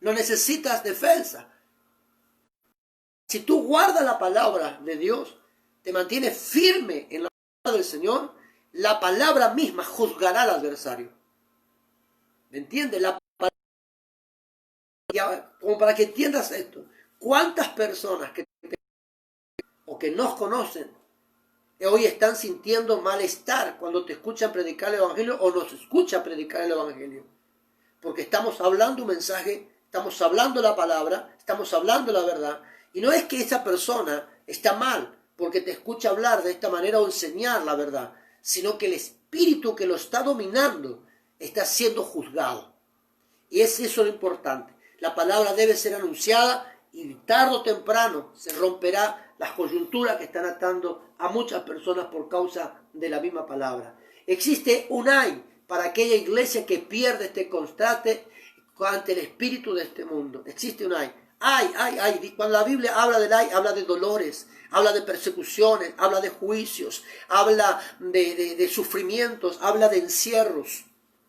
No necesitas defensa. Si tú guardas la palabra de Dios, te mantienes firme en la palabra del Señor, la palabra misma juzgará al adversario. ¿Me entiendes? Como para que entiendas esto, ¿cuántas personas que nos conocen hoy están sintiendo malestar cuando te escuchan predicar el Evangelio o nos escuchan predicar el Evangelio? Porque estamos hablando un mensaje, estamos hablando la palabra, estamos hablando la verdad. Y no es que esa persona está mal porque te escucha hablar de esta manera o enseñar la verdad, sino que el espíritu que lo está dominando está siendo juzgado. Y es eso lo importante. La palabra debe ser anunciada y tarde o temprano se romperá las coyunturas que están atando a muchas personas por causa de la misma palabra. Existe un ay para aquella iglesia que pierde este contraste ante el espíritu de este mundo. Existe un ay. Ay. Cuando la Biblia habla del ay, habla de dolores, habla de persecuciones, habla de juicios, habla de sufrimientos, habla de encierros.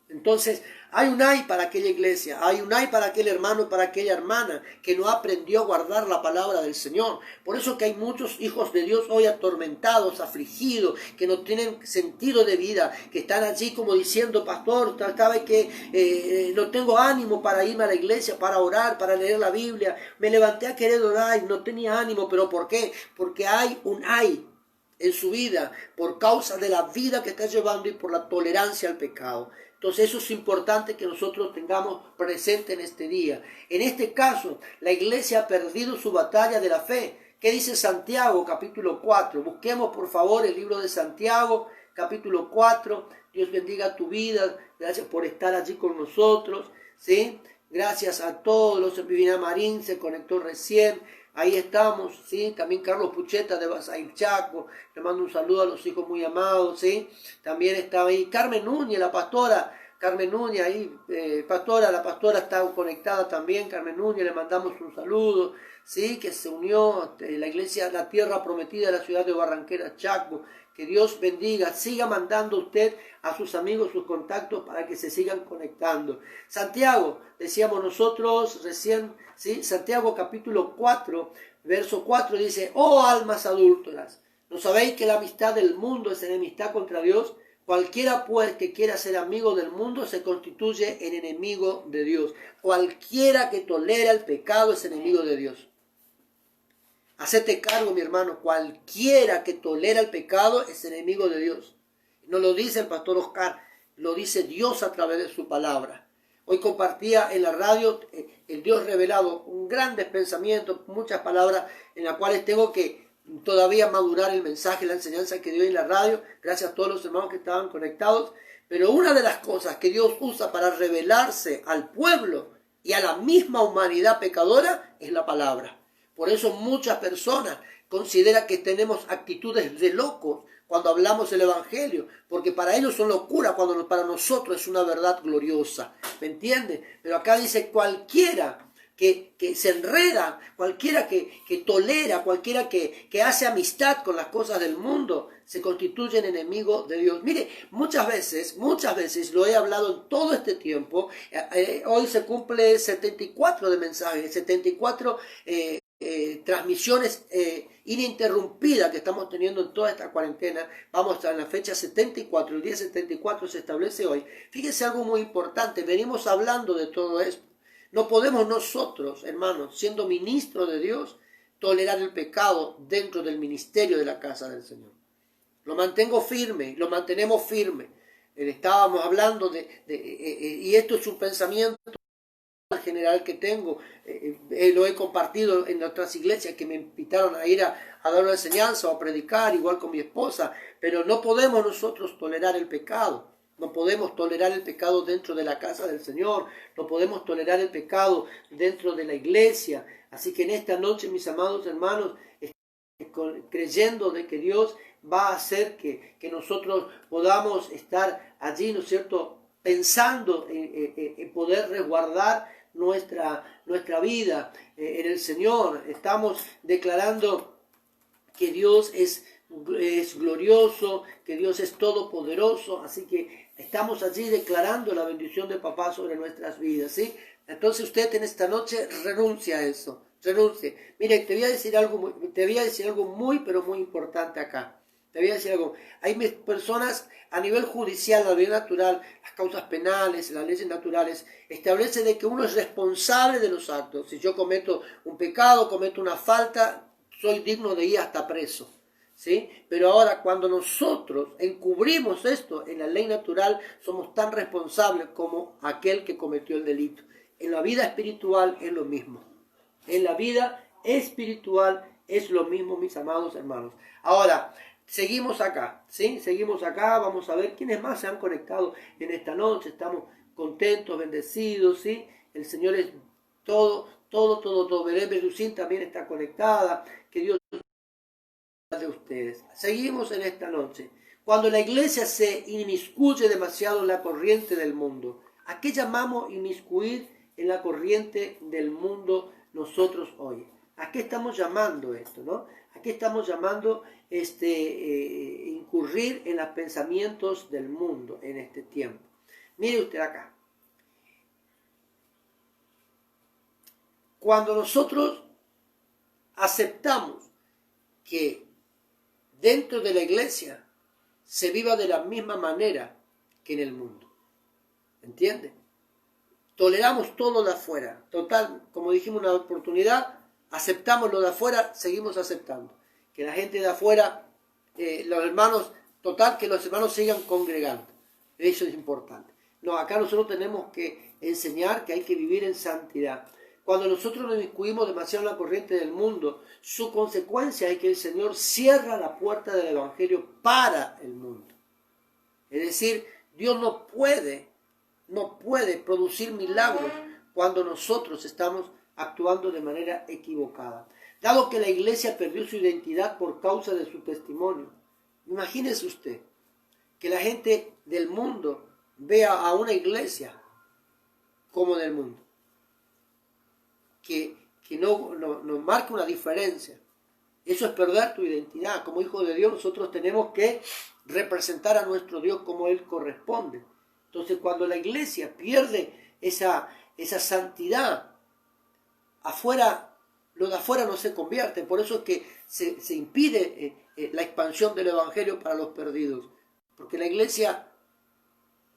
Entonces, hay un ay para aquella iglesia, hay un ay para aquel hermano, para aquella hermana que no aprendió a guardar la palabra del Señor. Por eso que hay muchos hijos de Dios hoy atormentados, afligidos, que no tienen sentido de vida, que están allí como diciendo, pastor, sabe que no tengo ánimo para irme a la iglesia, para orar, para leer la Biblia. Me levanté a querer orar y no tenía ánimo, ¿pero por qué? Porque hay un ay en su vida por causa de la vida que está llevando y por la tolerancia al pecado. Entonces eso es importante que nosotros tengamos presente en este día. En este caso, la iglesia ha perdido su batalla de la fe. ¿Qué dice Santiago, capítulo 4? Busquemos por favor el libro de Santiago, capítulo 4. Dios bendiga tu vida. Gracias por estar allí con nosotros, ¿sí? Gracias a todos los. Viviana Marín se conectó recién. ahí estamos, ¿sí? También Carlos Pucheta de Basail Chaco, le mando un saludo a los hijos muy amados, ¿sí? También estaba ahí Carmen Núñez, la pastora, Carmen Núñez ahí, la pastora está conectada también, Carmen Núñez, le mandamos un saludo, ¿sí? Que se unió a la iglesia, la tierra prometida de la ciudad de Barranquera, Chaco. Que Dios bendiga, siga mandando usted a sus amigos, sus contactos para que se sigan conectando. Santiago, decíamos nosotros recién, ¿sí? Santiago capítulo 4, verso 4 dice, oh almas adúlteras, ¿no sabéis que la amistad del mundo es enemistad contra Dios? Cualquiera pues que quiera ser amigo del mundo se constituye en enemigo de Dios. Cualquiera que tolera el pecado es enemigo de Dios. Hacete cargo, mi hermano, cualquiera que tolera el pecado es enemigo de Dios. No lo dice el pastor Oscar, lo dice Dios a través de su palabra. Hoy compartía en la radio el Dios revelado, un grandes pensamientos, muchas palabras en las cuales tengo que todavía madurar el mensaje, la enseñanza que dio en la radio, gracias a todos los hermanos que estaban conectados. Pero una de las cosas que Dios usa para revelarse al pueblo y a la misma humanidad pecadora es la palabra. Por eso muchas personas consideran que tenemos actitudes de locos cuando hablamos el Evangelio, porque para ellos son locura, cuando para nosotros es una verdad gloriosa. ¿Me entiende? Pero acá dice cualquiera que se enreda, cualquiera que tolera, cualquiera que hace amistad con las cosas del mundo, se constituye en enemigo de Dios. Mire, muchas veces, lo he hablado en todo este tiempo, hoy se cumple 74 de mensajes, 74 transmisiones ininterrumpidas que estamos teniendo en toda esta cuarentena. Vamos a estar en la fecha 74, el día 74 se establece hoy. Fíjese algo muy importante, venimos hablando de todo esto. No podemos nosotros, hermanos, siendo ministros de Dios, tolerar el pecado dentro del ministerio de la casa del Señor. Lo mantengo firme, lo mantenemos firme. Estábamos hablando y esto es un pensamiento general que tengo, lo he compartido en otras iglesias que me invitaron a ir a dar una enseñanza o a predicar, igual con mi esposa, pero no podemos nosotros tolerar el pecado. No podemos tolerar el pecado dentro de la casa del Señor, no podemos tolerar el pecado dentro de la iglesia. Así que en esta noche, mis amados hermanos, creyendo de que Dios va a hacer que nosotros podamos estar allí, ¿no es cierto?, pensando en poder resguardar nuestra vida en el Señor. Estamos declarando que Dios es glorioso, que Dios es todopoderoso, así que estamos allí declarando la bendición de papá sobre nuestras vidas, ¿sí? Entonces usted en esta noche renuncia a eso, renuncie. Mire, te voy a decir algo muy, pero muy importante acá. Te voy a decir algo. Hay personas a nivel judicial, a nivel natural, las causas penales, las leyes naturales, establece de que uno es responsable de los actos. Si yo cometo un pecado, cometo una falta, soy digno de ir hasta preso, ¿sí? Pero ahora, cuando nosotros encubrimos esto en la ley natural, somos tan responsables como aquel que cometió el delito. En la vida espiritual es lo mismo. En la vida espiritual es lo mismo, mis amados hermanos. Ahora, seguimos acá, ¿sí? Seguimos acá, vamos a ver quiénes más se han conectado en esta noche. Estamos contentos, bendecidos, ¿sí? El Señor es todo. Belén Berucín también está conectada. Que Dios de ustedes. Seguimos en esta noche. Cuando la iglesia se inmiscuye demasiado en la corriente del mundo, ¿a qué llamamos inmiscuir en la corriente del mundo nosotros hoy? ¿A qué estamos llamando esto, no? ¿A qué estamos llamando incurrir en los pensamientos del mundo en este tiempo? Mire usted acá. Cuando nosotros aceptamos que dentro de la iglesia se viva de la misma manera que en el mundo, ¿entiende? Toleramos todo de afuera. Total, como dijimos una oportunidad, aceptamos lo de afuera, seguimos aceptando. Que la gente de afuera, los hermanos sigan congregando. Eso es importante. No, acá nosotros tenemos que enseñar que hay que vivir en santidad. Cuando nosotros nos inmiscuimos demasiado en la corriente del mundo, su consecuencia es que el Señor cierra la puerta del Evangelio para el mundo. Es decir, Dios no puede producir milagros cuando nosotros estamos actuando de manera equivocada. dado que la iglesia perdió su identidad por causa de su testimonio. Imagínese usted que la gente del mundo vea a una iglesia como del mundo, que no marca una diferencia. Eso es perder tu identidad. Como hijo de Dios, nosotros tenemos que representar a nuestro Dios como Él corresponde. Entonces, cuando la iglesia pierde esa santidad, lo de afuera no se convierte. Por eso es que se impide la expansión del evangelio para los perdidos. Porque la iglesia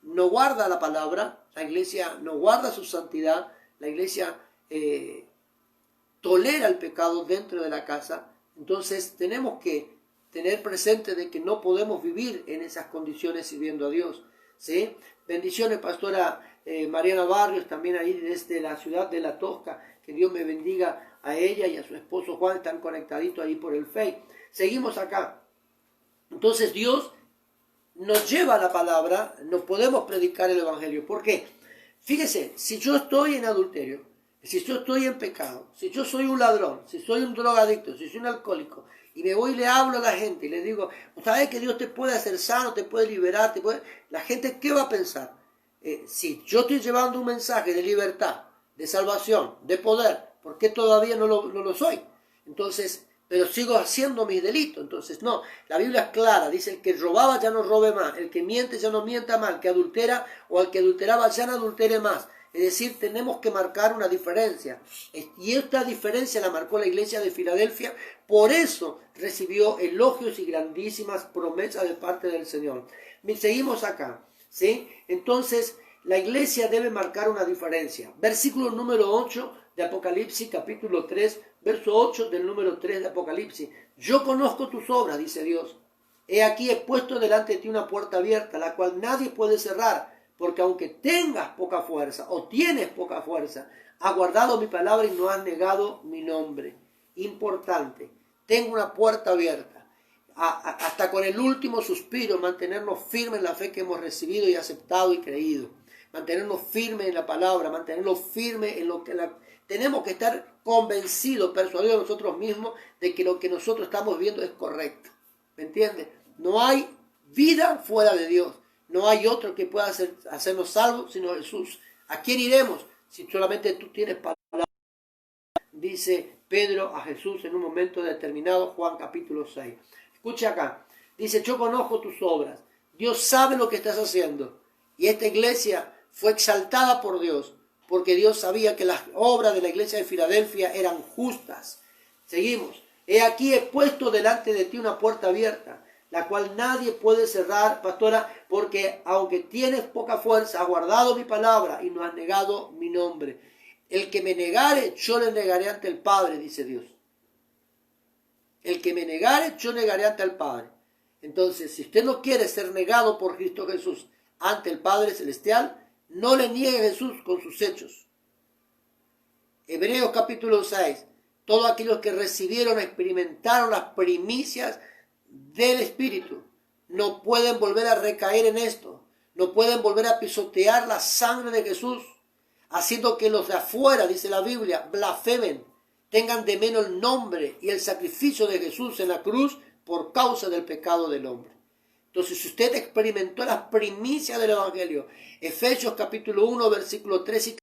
no guarda la palabra, la iglesia no guarda su santidad, la iglesia tolera el pecado dentro de la casa. Entonces tenemos que tener presente de que no podemos vivir en esas condiciones sirviendo a Dios, ¿sí? Bendiciones, pastora Mariana Barrios, también ahí desde la ciudad de La Tosca. Que Dios me bendiga a ella y a su esposo Juan, están conectaditos ahí por el Face. Seguimos acá. Entonces Dios nos lleva a la palabra, no podemos predicar el evangelio. ¿Por qué? Fíjese, si yo estoy en adulterio, si yo estoy en pecado, si yo soy un ladrón, si soy un drogadicto, si soy un alcohólico, y me voy y le hablo a la gente y le digo, ¿sabes que Dios te puede hacer sano, te puede liberar? La gente, ¿qué va a pensar? Si yo estoy llevando un mensaje de libertad, de salvación, de poder, ¿por qué todavía no lo soy? Entonces, pero sigo haciendo mis delitos. Entonces, no, la Biblia es clara, dice, el que robaba ya no robe más, el que miente ya no mienta más, el que adultera o el que adulteraba ya no adultere más. Es decir, tenemos que marcar una diferencia. Y esta diferencia la marcó la iglesia de Filadelfia, por eso recibió elogios y grandísimas promesas de parte del Señor. Seguimos acá, ¿sí? Entonces, la iglesia debe marcar una diferencia. Versículo número 8 de Apocalipsis, capítulo 3, verso 8 del número 3 de Apocalipsis. Yo conozco tus obras, dice Dios. He aquí he puesto delante de ti una puerta abierta, la cual nadie puede cerrar, porque aunque tengas poca fuerza o tienes poca fuerza, has guardado mi palabra y no has negado mi nombre. Importante, tengo una puerta abierta. Hasta con el último suspiro, mantenernos firmes en la fe que hemos recibido y aceptado y creído. Mantenernos firmes en la palabra, mantenernos firmes en lo que tenemos que estar convencidos, persuadidos nosotros mismos de que lo que nosotros estamos viendo es correcto. ¿Me entiendes? No hay vida fuera de Dios. No hay otro que pueda hacernos salvos sino Jesús. ¿A quién iremos si solamente tú tienes palabra? Dice Pedro a Jesús en un momento determinado, Juan capítulo 6. Escucha acá. Dice, yo conozco tus obras. Dios sabe lo que estás haciendo. Y esta iglesia fue exaltada por Dios, porque Dios sabía que las obras de la iglesia de Filadelfia eran justas. Seguimos. He aquí he puesto delante de ti una puerta abierta, la cual nadie puede cerrar, pastora, porque aunque tienes poca fuerza, has guardado mi palabra y no has negado mi nombre. El que me negare, yo le negaré ante el Padre, dice Dios. El que me negare, yo negaré ante el Padre. Entonces, si usted no quiere ser negado por Cristo Jesús ante el Padre Celestial, no le niegue a Jesús con sus hechos. Hebreos capítulo 6. Todos aquellos que recibieron, experimentaron las primicias del Espíritu, no pueden volver a recaer en esto. No pueden volver a pisotear la sangre de Jesús, haciendo que los de afuera, dice la Biblia, blasfemen, tengan de menos el nombre y el sacrificio de Jesús en la cruz por causa del pecado del hombre. Entonces, si usted experimentó las primicias del Evangelio, Efesios capítulo 1, versículo 3 y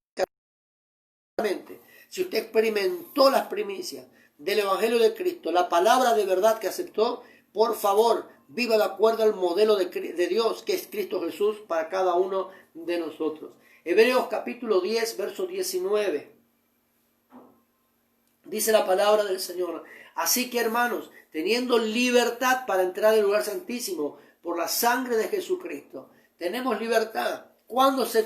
14, si usted experimentó las primicias del Evangelio de Cristo, la palabra de verdad que aceptó, por favor, viva de acuerdo al modelo de Dios, que es Cristo Jesús, para cada uno de nosotros. Hebreos capítulo 10, verso 19. Dice la palabra del Señor. Así que, hermanos, teniendo libertad para entrar al lugar santísimo por la sangre de Jesucristo, tenemos libertad. ¿Cuándo se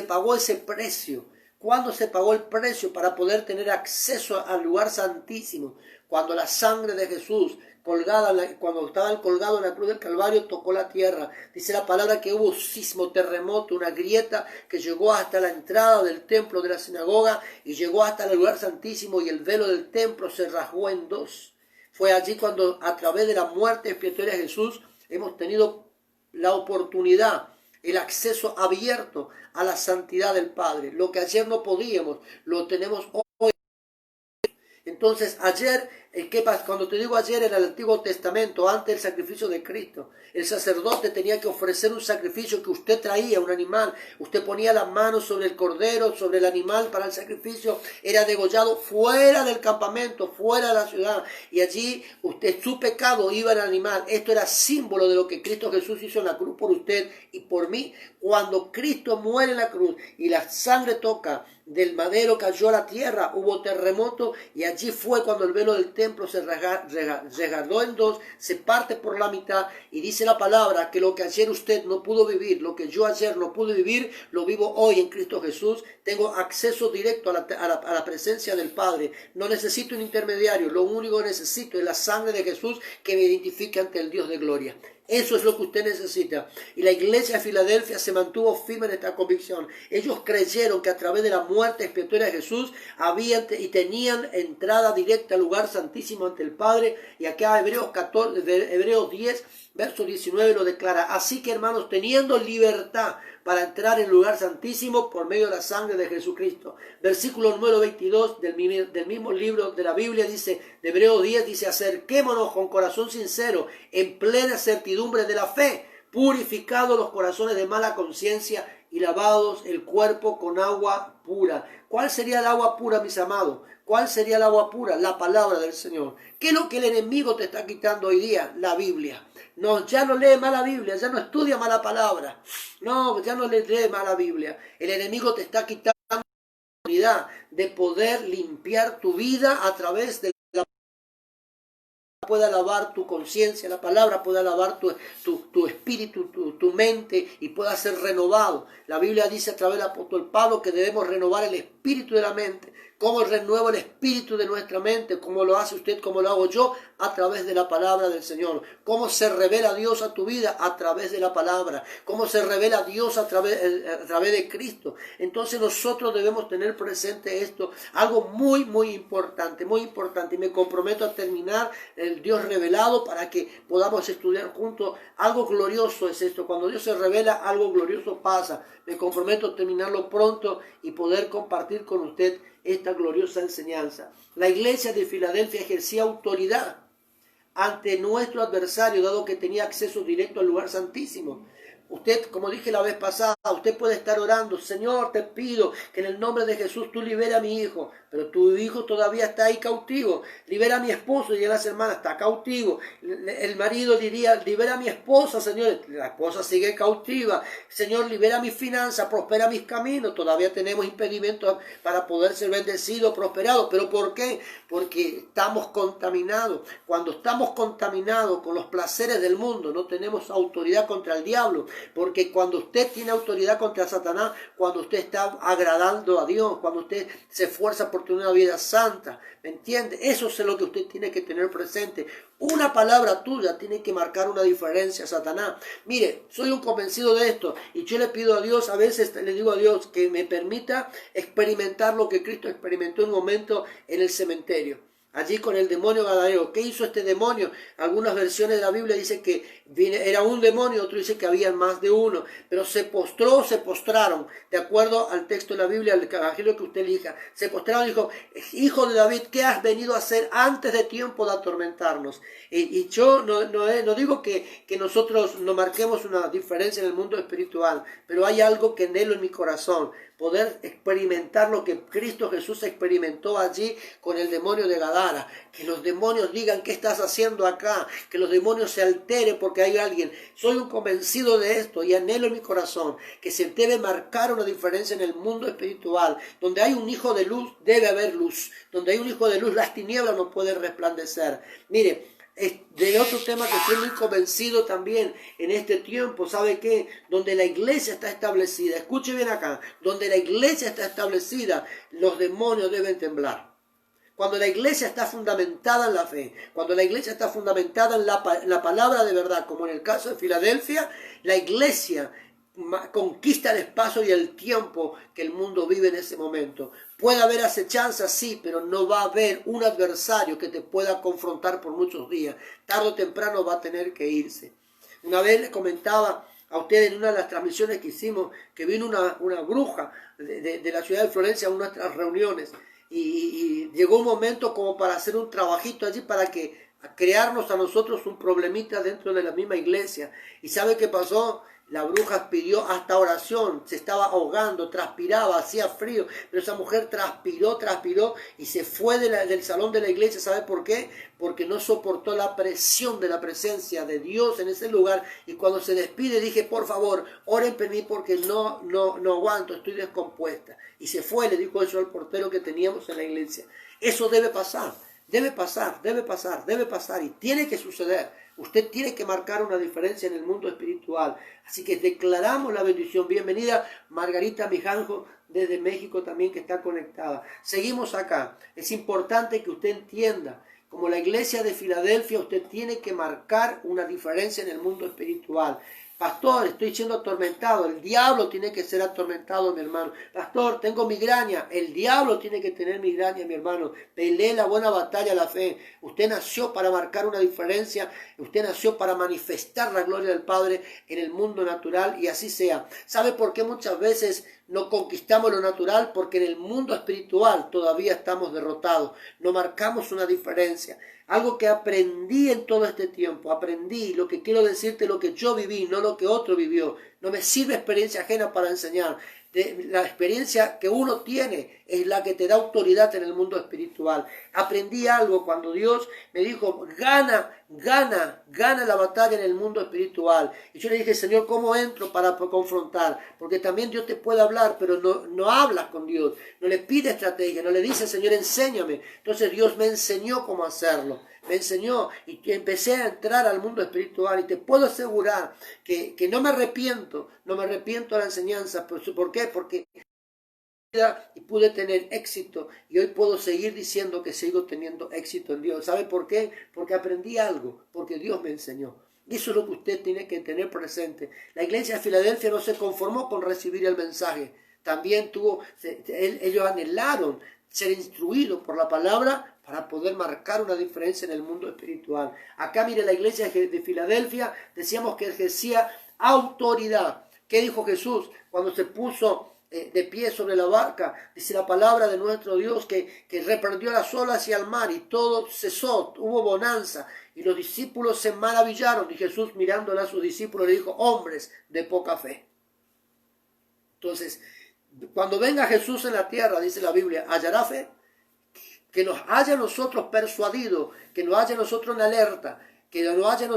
pagó ese precio? ¿Cuándo se pagó el precio para poder tener acceso al lugar santísimo? Cuando la sangre de Jesús, cuando estaba colgado en la cruz del Calvario, tocó la tierra. Dice la palabra que hubo sismo, terremoto, una grieta que llegó hasta la entrada del templo de la sinagoga y llegó hasta el lugar santísimo, y el velo del templo se rasgó en dos. Fue allí cuando, a través de la muerte expiatoria de Jesús, hemos tenido la oportunidad, el acceso abierto a la santidad del Padre. Lo que ayer no podíamos, lo tenemos hoy. Entonces, ayer, ¿qué pasa? Cuando te digo ayer, en el Antiguo Testamento, antes del sacrificio de Cristo, el sacerdote tenía que ofrecer un sacrificio que usted traía, un animal. Usted ponía las manos sobre el cordero, sobre el animal para el sacrificio. Era degollado fuera del campamento, fuera de la ciudad. Y allí su pecado iba al animal. Esto era símbolo de lo que Cristo Jesús hizo en la cruz por usted y por mí. Cuando Cristo muere en la cruz y la sangre toca del madero, cayó a la tierra, hubo terremoto, y allí fue cuando el velo del templo se regaló en dos, se parte por la mitad, y dice la palabra que lo que ayer usted no pudo vivir, lo que yo ayer no pude vivir, lo vivo hoy en Cristo Jesús. Tengo acceso directo a la presencia del Padre. No necesito un intermediario, lo único que necesito es la sangre de Jesús que me identifique ante el Dios de gloria. Eso es lo que usted necesita. Y la iglesia de Filadelfia se mantuvo firme en esta convicción. Ellos creyeron que a través de la muerte expiatoria de Jesús habían y tenían entrada directa al lugar santísimo ante el Padre. Y acá Hebreos 10, verso 19 lo declara. Así que, hermanos, teniendo libertad para entrar en el lugar santísimo por medio de la sangre de Jesucristo. Versículo número 22 del mismo libro de la Biblia dice, de Hebreos 10, dice, acerquémonos con corazón sincero, en plena certidumbre de la fe, purificados los corazones de mala conciencia y lavados el cuerpo con agua pura. ¿Cuál sería el agua pura, mis amados? ¿Cuál sería el agua pura? La palabra del Señor. ¿Qué es lo que el enemigo te está quitando hoy día? La Biblia. No, ya no lee más la Biblia, ya no estudia más la palabra. No, ya no lee más la Biblia. El enemigo te está quitando la oportunidad de poder limpiar tu vida a través de la pueda lavar tu conciencia, la palabra pueda lavar tu espíritu, tu mente y pueda ser renovado. La Biblia dice a través del apóstol Pablo que debemos renovar el espíritu de la mente. ¿Cómo renueva el espíritu de nuestra mente? ¿Cómo lo hace usted? ¿Cómo lo hago yo? A través de la palabra del Señor. ¿Cómo se revela Dios a tu vida? A través de la palabra. ¿Cómo se revela Dios a través de Cristo? Entonces nosotros debemos tener presente esto, algo muy, muy importante, muy importante. Y me comprometo a terminar el Dios revelado para que podamos estudiar juntos. Algo glorioso es esto. Cuando Dios se revela, algo glorioso pasa. Me comprometo a terminarlo pronto y poder compartir con usted esta gloriosa enseñanza. La iglesia de Filadelfia ejercía autoridad ante nuestro adversario, dado que tenía acceso directo al lugar santísimo. Usted, como dije la vez pasada, usted puede estar orando, Señor, te pido que en el nombre de Jesús tú libera a mi hijo, pero tu hijo todavía está ahí cautivo. Libera a mi esposo, dirían las hermanas, está cautivo. El marido diría, libera a mi esposa, Señor, la esposa sigue cautiva. Señor, libera mis finanzas, prospera mis caminos. Todavía tenemos impedimentos para poder ser bendecidos, prosperados. ¿Pero por qué? Porque estamos contaminados. Cuando estamos contaminados con los placeres del mundo, no tenemos autoridad contra el diablo. Porque cuando usted tiene autoridad contra Satanás, cuando usted está agradando a Dios, cuando usted se esfuerza por tener una vida santa, ¿me entiende? Eso es lo que usted tiene que tener presente. Una palabra tuya tiene que marcar una diferencia, Satanás. Mire, soy un convencido de esto y yo le pido a Dios, a veces le digo a Dios que me permita experimentar lo que Cristo experimentó en un momento en el cementerio. Allí con el demonio gadareno. ¿Qué hizo este demonio? Algunas versiones de la Biblia dicen que era un demonio, otros dicen que había más de uno. Pero se postraron, de acuerdo al texto de la Biblia, al evangelio que usted elija. Se postraron y dijo, hijo de David, ¿qué has venido a hacer antes de tiempo de atormentarnos? Y yo no digo que nosotros no marquemos una diferencia en el mundo espiritual, pero hay algo que anhelo en mi corazón. Poder experimentar lo que Cristo Jesús experimentó allí con el demonio de Gadara. Que los demonios digan, ¿qué estás haciendo acá? Que los demonios se alteren porque hay alguien. Soy un convencido de esto y anhelo en mi corazón que se debe marcar una diferencia en el mundo espiritual. Donde hay un hijo de luz, debe haber luz. Donde hay un hijo de luz, las tinieblas no pueden resplandecer. Mire, de otro tema que estoy muy convencido también en este tiempo, ¿sabe qué? Donde la iglesia está establecida, escuche bien acá, donde la iglesia está establecida, los demonios deben temblar. Cuando la iglesia está fundamentada en la fe, cuando la iglesia está fundamentada en la palabra de verdad, como en el caso de Filadelfia, la iglesia conquista el espacio y el tiempo que el mundo vive en ese momento. Puede haber acechanza, sí, pero no va a haber un adversario que te pueda confrontar por muchos días. Tarde o temprano va a tener que irse. Una vez les comentaba a ustedes en una de las transmisiones que hicimos que vino una bruja de la ciudad de Florencia a nuestras reuniones. y llegó un momento como para hacer un trabajito allí para que a crearnos a nosotros un problemita dentro de la misma iglesia. ¿Y sabe qué pasó? La bruja pidió hasta oración, se estaba ahogando, transpiraba, hacía frío, pero esa mujer transpiró y se fue del salón de la iglesia. ¿Sabe por qué? Porque no soportó la presión de la presencia de Dios en ese lugar. Y cuando se despide dije, por favor, oren por mí porque no aguanto, estoy descompuesta. Y se fue, le dijo eso al portero que teníamos en la iglesia. Eso debe pasar. Debe pasar y tiene que suceder. Usted tiene que marcar una diferencia en el mundo espiritual. Así que declaramos la bendición. Bienvenida Margarita Mijanjo desde México también que está conectada. Seguimos acá. Es importante que usted entienda, como la iglesia de Filadelfia, usted tiene que marcar una diferencia en el mundo espiritual. Pastor, estoy siendo atormentado. El diablo tiene que ser atormentado, mi hermano. Pastor, tengo migraña. El diablo tiene que tener migraña, mi hermano. Pelee la buena batalla de la fe. Usted nació para marcar una diferencia. Usted nació para manifestar la gloria del Padre en el mundo natural y así sea. ¿Sabe por qué muchas veces no conquistamos lo natural? Porque en el mundo espiritual todavía estamos derrotados. No marcamos una diferencia. Algo que aprendí en todo este tiempo, aprendí, lo que quiero decirte, lo que yo viví, no lo que otro vivió. No me sirve experiencia ajena para enseñar. La experiencia que uno tiene es la que te da autoridad en el mundo espiritual. Aprendí algo cuando Dios me dijo, gana la batalla en el mundo espiritual. Y yo le dije, Señor, ¿cómo entro para confrontar? Porque también Dios te puede hablar, pero no hablas con Dios. No le pide estrategia, no le dice, Señor, enséñame. Entonces Dios me enseñó cómo hacerlo. Me enseñó y empecé a entrar al mundo espiritual y te puedo asegurar que no me arrepiento de la enseñanza. ¿Por qué? Porque y pude tener éxito y hoy puedo seguir diciendo que sigo teniendo éxito en Dios. ¿Sabe por qué? Porque aprendí algo, porque Dios me enseñó. Y eso es lo que usted tiene que tener presente. La iglesia de Filadelfia no se conformó con recibir el mensaje. También ellos anhelaron ser instruidos por la palabra para poder marcar una diferencia en el mundo espiritual. Acá mire, la iglesia de Filadelfia decíamos que ejercía autoridad. ¿Qué dijo Jesús cuando se puso de pie sobre la barca? Dice la palabra de nuestro Dios que reprendió las olas y al mar y todo cesó, hubo bonanza y los discípulos se maravillaron y Jesús mirándole a sus discípulos le dijo, hombres de poca fe. Entonces, cuando venga Jesús en la tierra, dice la Biblia, ¿hallará fe? Que nos haya nosotros persuadido, que nos haya nosotros en alerta, que nos haya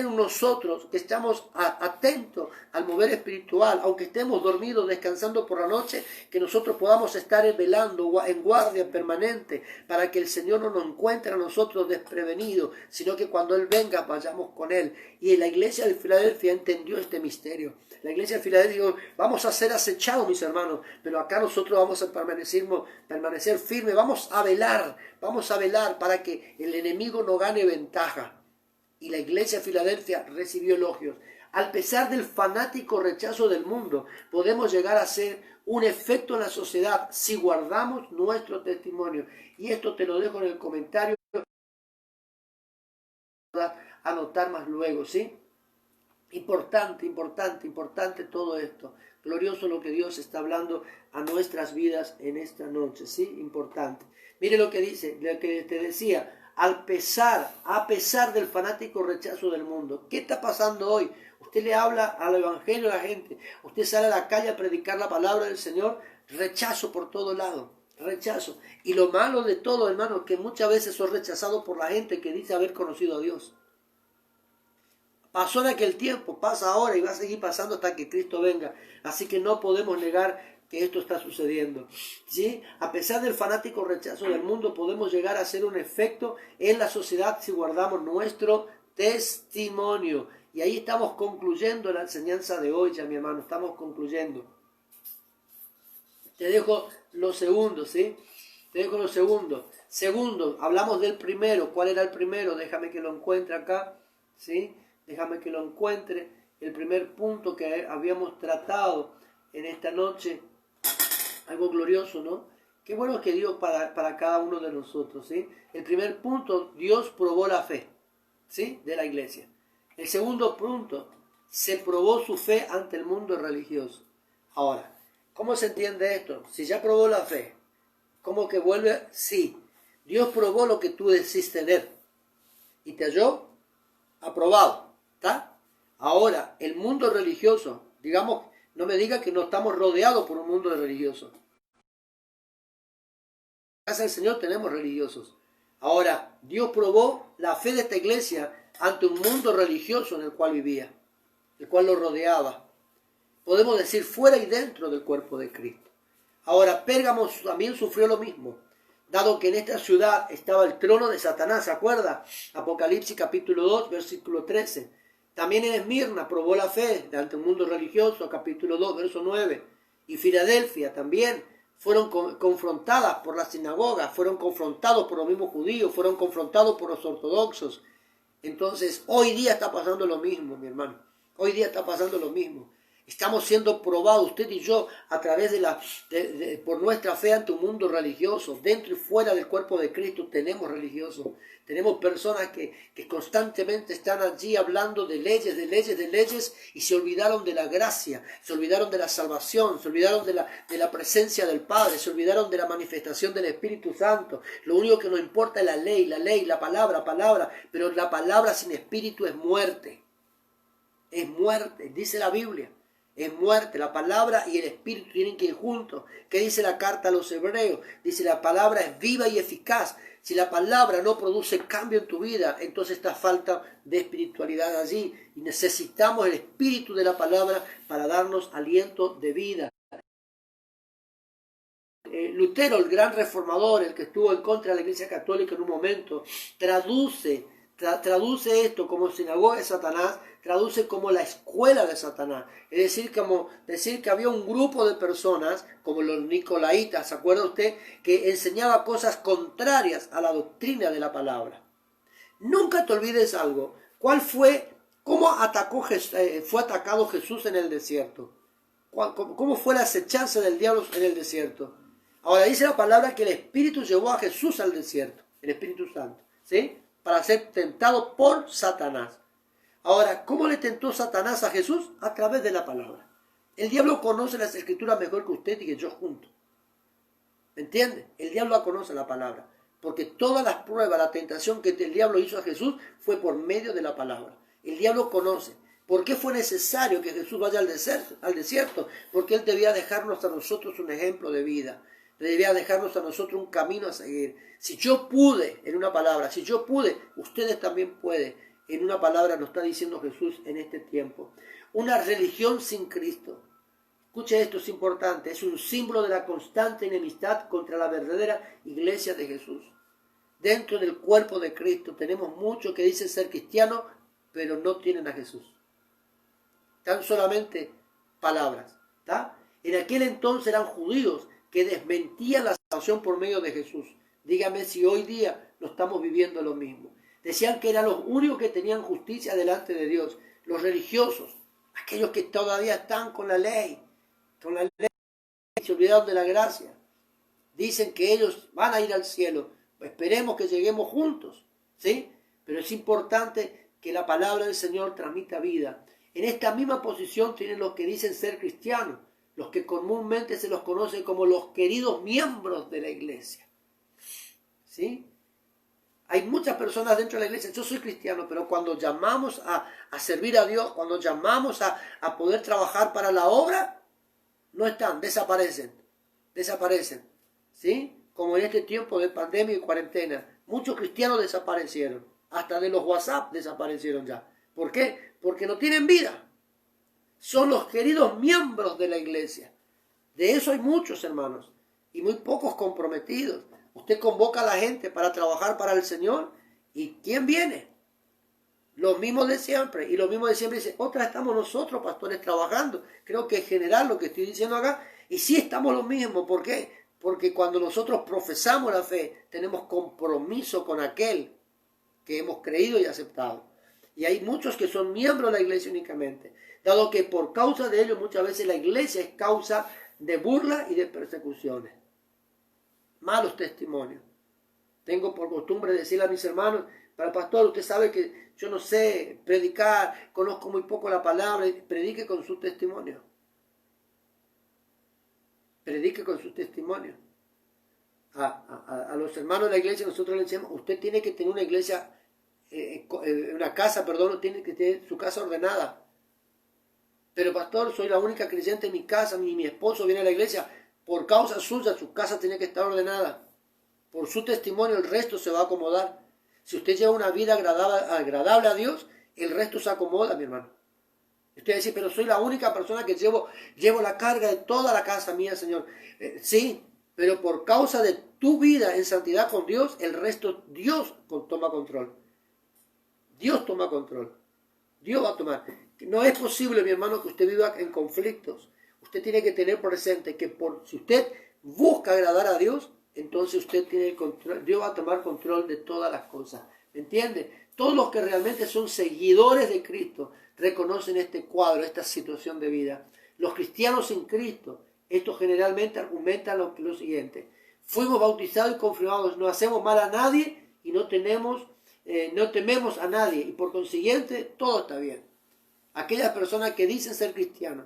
en nosotros, que estamos atentos al mover espiritual, aunque estemos dormidos, descansando por la noche, que nosotros podamos estar velando en guardia permanente, para que el Señor no nos encuentre a nosotros desprevenidos, sino que cuando Él venga vayamos con Él. Y la iglesia de Filadelfia entendió este misterio. La iglesia de Filadelfia dijo, vamos a ser acechados, mis hermanos, pero acá nosotros vamos a permanecer firmes, vamos a velar para que el enemigo no gane ventaja. Y la iglesia de Filadelfia recibió elogios. Al pesar del fanático rechazo del mundo, podemos llegar a ser un efecto en la sociedad si guardamos nuestro testimonio. Y esto te lo dejo en el comentario, anotar más luego, ¿sí? Importante todo esto. Glorioso lo que Dios está hablando a nuestras vidas en esta noche, ¿sí? Importante. Mire lo que dice, lo que te decía, a pesar del fanático rechazo del mundo. ¿Qué está pasando hoy? Usted le habla al evangelio a la gente, usted sale a la calle a predicar la palabra del Señor, rechazo por todo lado, rechazo. Y lo malo de todo, hermano, es que muchas veces son rechazados por la gente que dice haber conocido a Dios. Pasó en aquel tiempo, pasa ahora y va a seguir pasando hasta que Cristo venga. Así que no podemos negar que esto está sucediendo, ¿sí? A pesar del fanático rechazo del mundo, podemos llegar a hacer un efecto en la sociedad si guardamos nuestro testimonio. Y ahí estamos concluyendo la enseñanza de hoy, ya mi hermano, estamos concluyendo. Te dejo los segundos, ¿sí? Te dejo los segundos. Segundo, hablamos del primero. ¿Cuál era el primero? Déjame que lo encuentre acá, ¿sí? Déjame que lo encuentre. El primer punto que habíamos tratado en esta noche, algo glorioso, ¿no? Qué bueno que Dios para cada uno de nosotros, ¿sí? El primer punto, Dios probó la fe, ¿sí? De la iglesia. El segundo punto, se probó su fe ante el mundo religioso. Ahora, ¿cómo se entiende esto? Si ya probó la fe, ¿Cómo que vuelve? Sí. Dios probó lo que tú decís tener y te halló aprobado. ¿Está? Ahora, el mundo religioso, digamos, no me diga que no estamos rodeados por un mundo religioso. En la casa del Señor tenemos religiosos. Ahora, Dios probó la fe de esta iglesia ante un mundo religioso en el cual vivía, el cual lo rodeaba. Podemos decir fuera y dentro del cuerpo de Cristo. Ahora, Pérgamo también sufrió lo mismo, dado que en esta ciudad estaba el trono de Satanás, ¿se acuerda? Apocalipsis capítulo 2, versículo 13. También en Esmirna probó la fe ante un mundo religioso, capítulo 2, verso 9. Y Filadelfia también fueron confrontadas por la sinagoga, fueron confrontados por los mismos judíos, fueron confrontados por los ortodoxos. Entonces, hoy día está pasando lo mismo, mi hermano. Hoy día está pasando lo mismo. Estamos siendo probados, usted y yo, a través por nuestra fe ante un mundo religioso. Dentro y fuera del cuerpo de Cristo tenemos religiosos. Tenemos personas que constantemente están allí hablando de leyes, y se olvidaron de la gracia, se olvidaron de la salvación, se olvidaron de la presencia del Padre, se olvidaron de la manifestación del Espíritu Santo. Lo único que nos importa es la ley, la palabra, pero la palabra sin espíritu es muerte. Es muerte, dice la Biblia. Es muerte, la palabra y el espíritu tienen que ir juntos. ¿Qué dice la carta a los hebreos? Dice la palabra es viva y eficaz. Si la palabra no produce cambio en tu vida, entonces está falta de espiritualidad allí. Y necesitamos el espíritu de la palabra para darnos aliento de vida. Lutero, el gran reformador, el que estuvo en contra de la Iglesia Católica en un momento, traduce esto como sinagoga de Satanás, traduce como la escuela de Satanás. Es decir, como decir que había un grupo de personas, como los nicolaitas, ¿se acuerda usted? Que enseñaba cosas contrarias a la doctrina de la palabra. Nunca te olvides algo. ¿Cómo fue atacado Jesús en el desierto? ¿Cómo fue la acechanza del diablo en el desierto? Ahora dice la palabra que el Espíritu llevó a Jesús al desierto, el Espíritu Santo, ¿sí? Para ser tentado por Satanás. Ahora, ¿cómo le tentó Satanás a Jesús? A través de la palabra. El diablo conoce las escrituras mejor que usted y que yo juntos. ¿Me entiende? El diablo conoce la palabra. Porque todas las pruebas, la tentación que el diablo hizo a Jesús fue por medio de la palabra. El diablo conoce. ¿Por qué fue necesario que Jesús vaya al desierto? Porque Él debía dejarnos a nosotros un ejemplo de vida. Debía dejarnos a nosotros un camino a seguir. Si yo pude, en una palabra, si yo pude, ustedes también pueden. En una palabra nos está diciendo Jesús en este tiempo. Una religión sin Cristo. Escuche esto, es importante. Es un símbolo de la constante enemistad contra la verdadera iglesia de Jesús. Dentro del cuerpo de Cristo tenemos muchos que dicen ser cristianos, pero no tienen a Jesús. Tan solamente palabras. ¿Tá? En aquel entonces eran judíos que desmentían la salvación por medio de Jesús. Dígame si hoy día no estamos viviendo lo mismo. Decían que eran los únicos que tenían justicia delante de Dios. Los religiosos, aquellos que todavía están con la ley, se olvidaron de la gracia. Dicen que ellos van a ir al cielo. Esperemos que lleguemos juntos, ¿sí? Pero es importante que la palabra del Señor transmita vida. En esta misma posición tienen los que dicen ser cristianos, los que comúnmente se los conoce como los queridos miembros de la iglesia, ¿sí? Hay muchas personas dentro de la iglesia, yo soy cristiano, pero cuando llamamos a servir a Dios, cuando llamamos a poder trabajar para la obra, no están, desaparecen, ¿sí? Como en este tiempo de pandemia y cuarentena, muchos cristianos desaparecieron, hasta de los WhatsApp desaparecieron ya. ¿Por qué? Porque no tienen vida. Son los queridos miembros de la iglesia. De eso hay muchos, hermanos, y muy pocos comprometidos. Usted convoca a la gente para trabajar para el Señor, ¿y quién viene? Los mismos de siempre. Y los mismos de siempre dicen, otra estamos nosotros, pastores, trabajando. Creo que es general lo que estoy diciendo acá. Y sí estamos los mismos. ¿Por qué? Porque cuando nosotros profesamos la fe, tenemos compromiso con aquel que hemos creído y aceptado. Y hay muchos que son miembros de la iglesia únicamente, dado que por causa de ellos muchas veces la iglesia es causa de burla y de persecuciones. Malos testimonios. Tengo por costumbre decirle a mis hermanos, para el pastor, usted sabe que yo no sé predicar, conozco muy poco la palabra, predique con su testimonio. Predique con su testimonio. a los hermanos de la iglesia, nosotros les decimos, usted tiene que tener una iglesia, una casa, perdón, tiene que tener su casa ordenada. Pero pastor, soy la única creyente en mi casa, ni mi esposo viene a la iglesia. Por causa suya, su casa tiene que estar ordenada. Por su testimonio, el resto se va a acomodar. Si usted lleva una vida agradable a Dios, el resto se acomoda, mi hermano. Usted dice, pero soy la única persona que llevo la carga de toda la casa mía, Señor. Sí, pero por causa de tu vida en santidad con Dios, el resto Dios toma control. Dios toma control. Dios va a tomar. No es posible, mi hermano, que usted viva en conflictos. Usted tiene que tener presente que si usted busca agradar a Dios, entonces usted tiene el control. Dios va a tomar control de todas las cosas. ¿Me entiende? Todos los que realmente son seguidores de Cristo reconocen este cuadro, esta situación de vida. Los cristianos en Cristo, esto generalmente argumentan lo siguiente. Fuimos bautizados y confirmados, no hacemos mal a nadie y no tememos a nadie. Y por consiguiente, todo está bien. Aquellas personas que dicen ser cristianos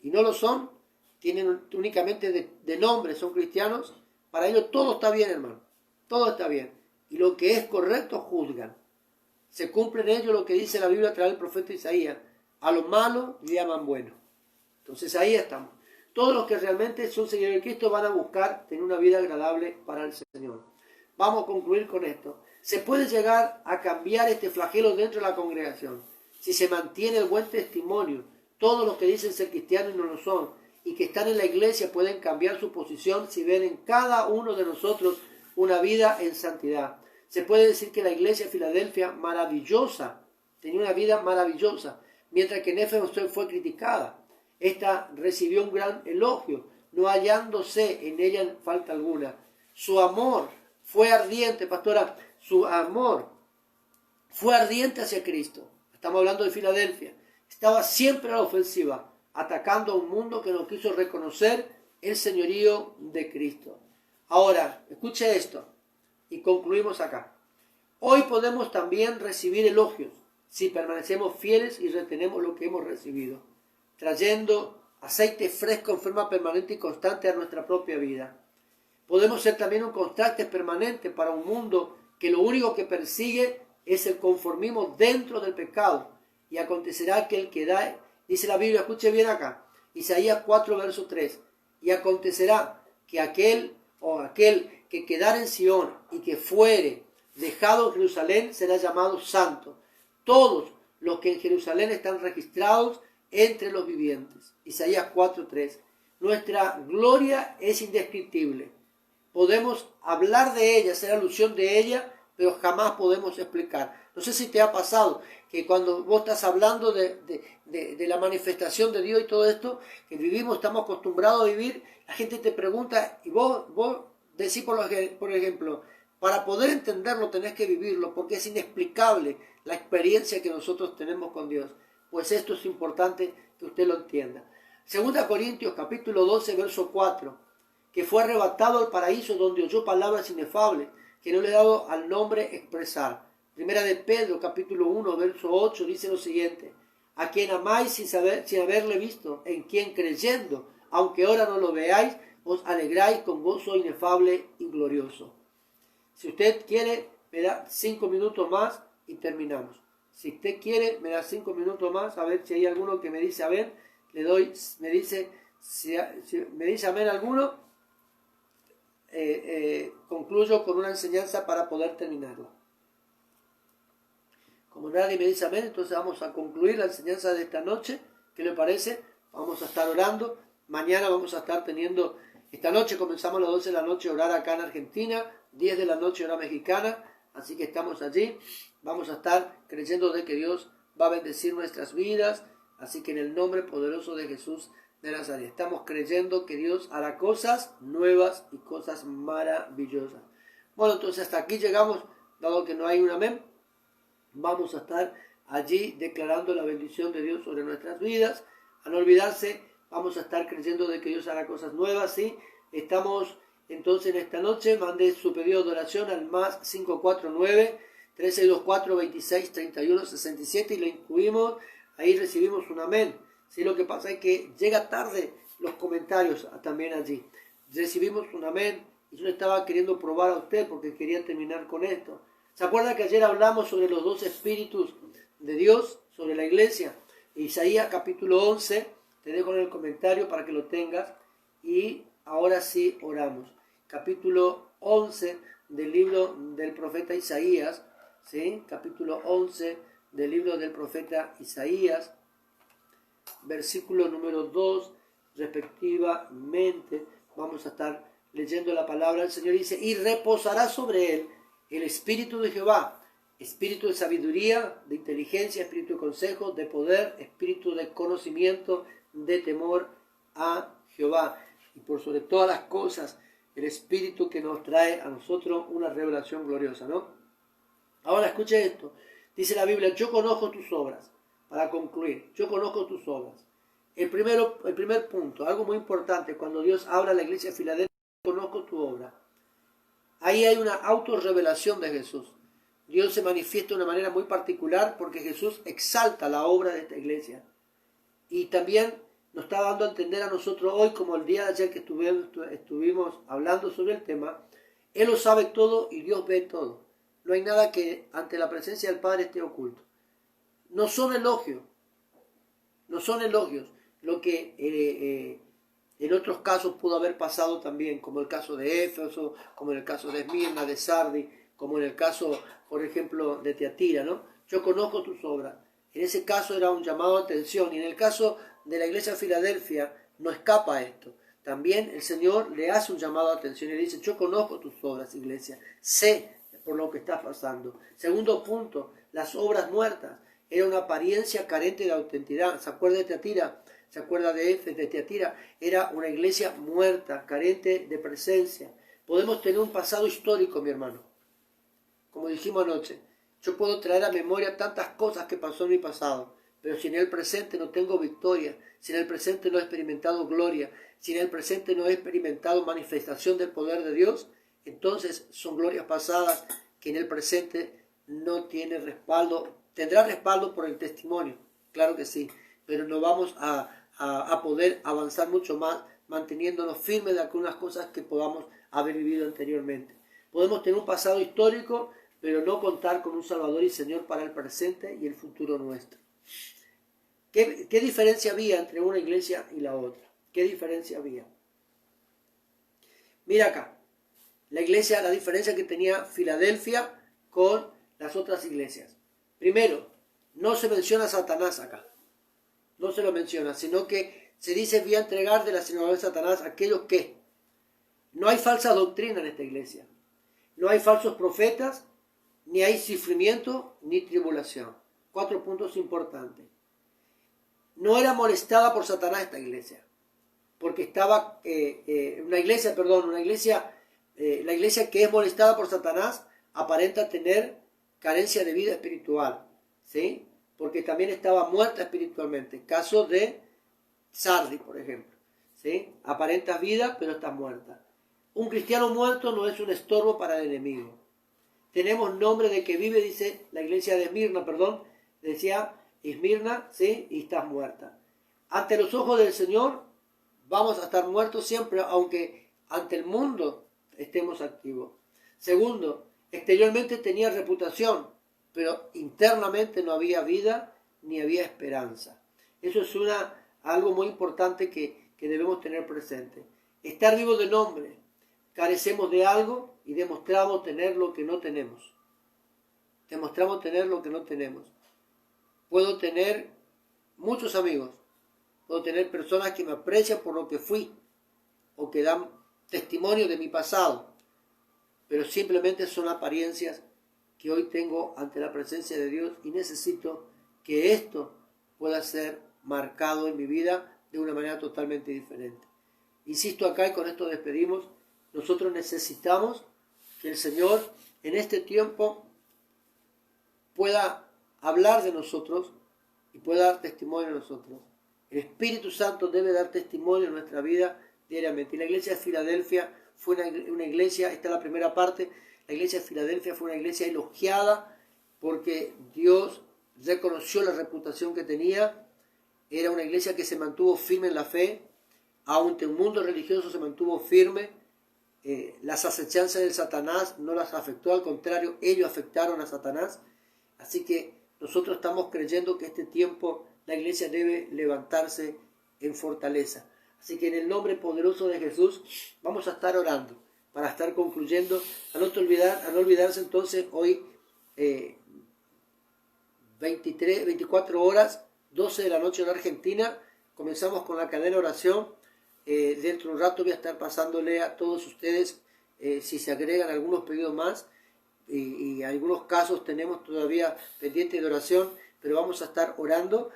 y no lo son, tienen únicamente de nombre, son cristianos, para ellos todo está bien, hermano. Todo está bien. Y lo que es correcto, juzgan. Se cumple en ello lo que dice la Biblia a través del profeta Isaías. A lo malo le llaman bueno. Entonces ahí estamos. Todos los que realmente son seguidores de Cristo van a buscar tener una vida agradable para el Señor. Vamos a concluir con esto. Se puede llegar a cambiar este flagelo dentro de la congregación si se mantiene el buen testimonio. Todos los que dicen ser cristianos y no lo son, y que están en la iglesia pueden cambiar su posición si ven en cada uno de nosotros una vida en santidad. Se puede decir que la iglesia de Filadelfia, maravillosa, tenía una vida maravillosa, mientras que en Éfeso fue criticada. Esta recibió un gran elogio, no hallándose en ella falta alguna. Su amor fue ardiente, pastora, su amor fue ardiente hacia Cristo. Estamos hablando de Filadelfia. Estaba siempre a la ofensiva, atacando a un mundo que no quiso reconocer el señorío de Cristo. Ahora, escuche esto y concluimos acá. Hoy podemos también recibir elogios si permanecemos fieles y retenemos lo que hemos recibido, trayendo aceite fresco en forma permanente y constante a nuestra propia vida. Podemos ser también un contraste permanente para un mundo que lo único que persigue es el conformismo dentro del pecado. Y acontecerá que el que da, dice la Biblia, escuche bien acá, Isaías 4, verso 3, y acontecerá que aquel que quedare en Sión y que fuere dejado en Jerusalén será llamado santo. Todos los que en Jerusalén están registrados entre los vivientes. Isaías 4, 3. Nuestra gloria es indescriptible. Podemos hablar de ella, hacer alusión de ella, pero jamás podemos explicar. No sé si te ha pasado que cuando vos estás hablando de la manifestación de Dios y todo esto que vivimos, estamos acostumbrados a vivir, la gente te pregunta y vos decís, por ejemplo, para poder entenderlo tenés que vivirlo, porque es inexplicable la experiencia que nosotros tenemos con Dios. Pues esto es importante que usted lo entienda. 2 Corintios capítulo 12, verso 4, que fue arrebatado al paraíso donde oyó palabras inefables, que no le he dado al nombre expresar. Primera de Pedro, capítulo 1, verso 8, dice lo siguiente: a quien amáis sin haberle visto, en quien creyendo, aunque ahora no lo veáis, os alegráis con gozo inefable y glorioso. Si usted quiere, me da 5 minutos más y terminamos. Si usted quiere, me da 5 minutos más, a ver si hay alguno que me dice, a ver, me dice amén alguno, concluyo con una enseñanza para poder terminarla. Como nadie me dice amén, entonces vamos a concluir la enseñanza de esta noche. ¿Qué le parece? Vamos a estar orando. Mañana vamos a estar teniendo, esta noche comenzamos a las 12 de la noche a orar acá en Argentina, 10 de la noche hora mexicana, así que estamos allí. Vamos a estar creyendo de que Dios va a bendecir nuestras vidas, así que en el nombre poderoso de Jesús de Nazaret, estamos creyendo que Dios hará cosas nuevas y cosas maravillosas. Bueno, entonces hasta aquí llegamos, dado que no hay un amén. Vamos a estar allí declarando la bendición de Dios sobre nuestras vidas. A no olvidarse, vamos a estar creyendo de que Dios hará cosas nuevas, ¿sí? Estamos entonces en esta noche, mande su pedido de oración al más 549-3624-2631-67 y lo incluimos, ahí recibimos un amén. ¿Sí? Lo que pasa es que llega tarde los comentarios también allí. Recibimos un amén Y yo le estaba queriendo probar a usted porque quería terminar con esto. ¿Se acuerda que ayer hablamos sobre los dos espíritus de Dios, sobre la iglesia? Isaías capítulo 11, te dejo en el comentario para que lo tengas. Y ahora sí oramos. Capítulo 11 del libro del profeta Isaías, ¿sí? Capítulo 11 del libro del profeta Isaías, versículo número 2, respectivamente. Vamos a estar leyendo la palabra del Señor. Dice, y reposará sobre él el espíritu de Jehová, espíritu de sabiduría, de inteligencia, espíritu de consejo, de poder, espíritu de conocimiento, de temor a Jehová. Y por sobre todas las cosas, el espíritu que nos trae a nosotros una revelación gloriosa, ¿no? Ahora escuche esto. Dice la Biblia, yo conozco tus obras. Para concluir, yo conozco tus obras. El primer punto, algo muy importante, cuando Dios habla a la iglesia de Filadelfia, conozco tu obra. Ahí hay una autorrevelación de Jesús. Dios se manifiesta de una manera muy particular porque Jesús exalta la obra de esta iglesia. Y también nos está dando a entender a nosotros hoy, como el día de ayer que estuvimos hablando sobre el tema, Él lo sabe todo y Dios ve todo. No hay nada que ante la presencia del Padre esté oculto. No son elogios lo que en otros casos pudo haber pasado también, como el caso de Éfeso, como en el caso de Esmirna, de Sardi, como en el caso, por ejemplo, de Tiatira, ¿no? Yo conozco tus obras. En ese caso era un llamado a atención, y en el caso de la iglesia de Filadelfia no escapa esto. También el Señor le hace un llamado a atención y le dice, yo conozco tus obras, iglesia, sé por lo que estás pasando. Segundo punto, las obras muertas. Era una apariencia carente de autenticidad. ¿Se acuerda de Tiatira? ¿Se acuerda de Tiatira? Era una iglesia muerta, carente de presencia. Podemos tener un pasado histórico, mi hermano. Como dijimos anoche, yo puedo traer a memoria tantas cosas que pasó en mi pasado, pero si en el presente no tengo victoria, si en el presente no he experimentado gloria, si en el presente no he experimentado manifestación del poder de Dios, entonces son glorias pasadas que en el presente no tiene respaldo. Tendrá respaldo por el testimonio, claro que sí, pero no vamos a poder avanzar mucho más manteniéndonos firmes de algunas cosas que podamos haber vivido anteriormente. Podemos tener un pasado histórico, pero no contar con un Salvador y Señor para el presente y el futuro nuestro. ¿Qué diferencia había entre una iglesia y la otra? ¿Qué diferencia había? Mira acá, la diferencia que tenía Filadelfia con las otras iglesias. Primero, no se menciona a Satanás acá. No se lo menciona, sino que se dice, voy a entregar de la sinagoga de Satanás a aquellos que. No hay falsa doctrina en esta iglesia. No hay falsos profetas, ni hay sufrimiento, ni tribulación. 4 puntos importantes. No era molestada por Satanás esta iglesia, porque estaba la iglesia que es molestada por Satanás aparenta tener carencia de vida espiritual, ¿sí? Porque también estaba muerta espiritualmente. Caso de Sardi, por ejemplo, ¿sí? Aparentas vida, pero estás muerta. Un cristiano muerto no es un estorbo para el enemigo. Tenemos nombre de que vive, dice la iglesia de Esmirna, decía Esmirna, ¿sí? Y estás muerta. Ante los ojos del Señor vamos a estar muertos siempre, aunque ante el mundo estemos activos. Segundo, exteriormente tenía reputación, pero internamente no había vida ni había esperanza. Eso es algo muy importante que debemos tener presente. Estar vivo de nombre. Carecemos de algo y demostramos tener lo que no tenemos. Puedo tener muchos amigos. Puedo tener personas que me aprecian por lo que fui o que dan testimonio de mi pasado. Pero simplemente son apariencias que hoy tengo ante la presencia de Dios y necesito que esto pueda ser marcado en mi vida de una manera totalmente diferente. Insisto acá y con esto despedimos. Nosotros necesitamos que el Señor en este tiempo pueda hablar de nosotros y pueda dar testimonio de nosotros. El Espíritu Santo debe dar testimonio en nuestra vida diariamente. Y la iglesia de Filadelfia fue una iglesia, esta es la primera parte, la iglesia de Filadelfia fue una iglesia elogiada porque Dios reconoció la reputación que tenía. Era una iglesia que se mantuvo firme en la fe, aunque un mundo religioso se mantuvo firme, las acechanzas del Satanás no las afectó, al contrario, ellos afectaron a Satanás. Así que nosotros estamos creyendo que este tiempo la iglesia debe levantarse en fortaleza. Así que en el nombre poderoso de Jesús vamos a estar orando para estar concluyendo. A no olvidarse entonces hoy 24 horas, 12 de la noche en Argentina. Comenzamos con la cadena de oración. Dentro de un rato voy a estar pasándole a todos ustedes si se agregan algunos pedidos más. Y algunos casos tenemos todavía pendiente de oración, pero vamos a estar orando.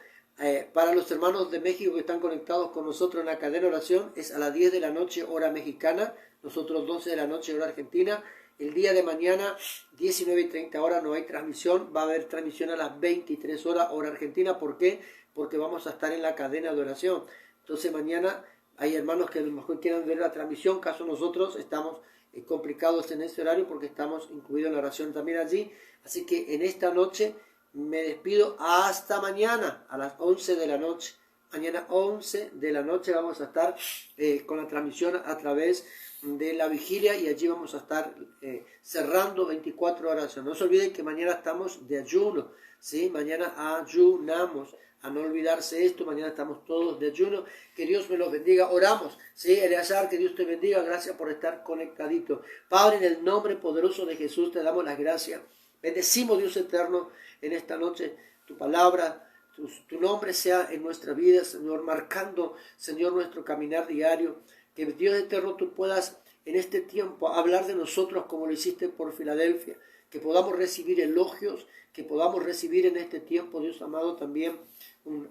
Para los hermanos de México que están conectados con nosotros en la cadena de oración, es a las 10 de la noche hora mexicana, nosotros 12 de la noche hora argentina. El día de mañana 19:30 horas no hay transmisión, va a haber transmisión a las 23 horas hora argentina. ¿Por qué? Porque vamos a estar en la cadena de oración. Entonces mañana hay hermanos que a lo mejor quieran ver la transmisión, caso nosotros estamos complicados en ese horario porque estamos incluidos en la oración también allí. Así que en esta noche me despido hasta mañana a las 11 de la noche. Mañana 11 de la noche vamos a estar con la transmisión a través de la vigilia y allí vamos a estar cerrando 24 horas. No se olviden que mañana estamos de ayuno, ¿sí? Mañana ayunamos. A no olvidarse esto, mañana estamos todos de ayuno. Que Dios me los bendiga. Oramos, ¿sí? Eleazar, que Dios te bendiga. Gracias por estar conectadito. Padre, en el nombre poderoso de Jesús te damos las gracias. Bendecimos, Dios eterno, en esta noche tu palabra, tu nombre sea en nuestra vida, Señor, marcando, Señor, nuestro caminar diario. Que Dios eterno tú puedas en este tiempo hablar de nosotros como lo hiciste por Filadelfia. Que podamos recibir elogios, que podamos recibir en este tiempo, Dios amado, también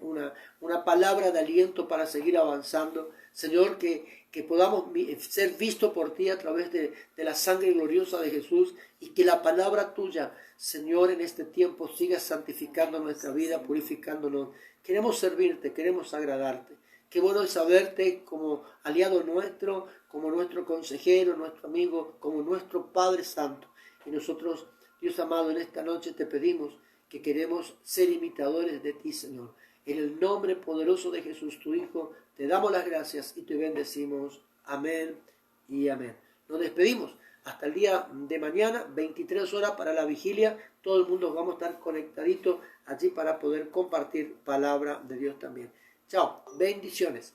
una palabra de aliento para seguir avanzando. Señor, que podamos ser vistos por ti a través de la sangre gloriosa de Jesús y que la palabra tuya, Señor, en este tiempo siga santificando nuestra vida, purificándonos. Queremos servirte, queremos agradarte. Qué bueno es saberte como aliado nuestro, como nuestro consejero, nuestro amigo, como nuestro Padre Santo. Y nosotros, Dios amado, en esta noche te pedimos que queremos ser imitadores de ti, Señor. En el nombre poderoso de Jesús, tu Hijo, te damos las gracias y te bendecimos. Amén y amén. Nos despedimos. Hasta el día de mañana, 23 horas para la vigilia. Todo el mundo vamos a estar conectaditos allí para poder compartir palabra de Dios también. Chao, bendiciones.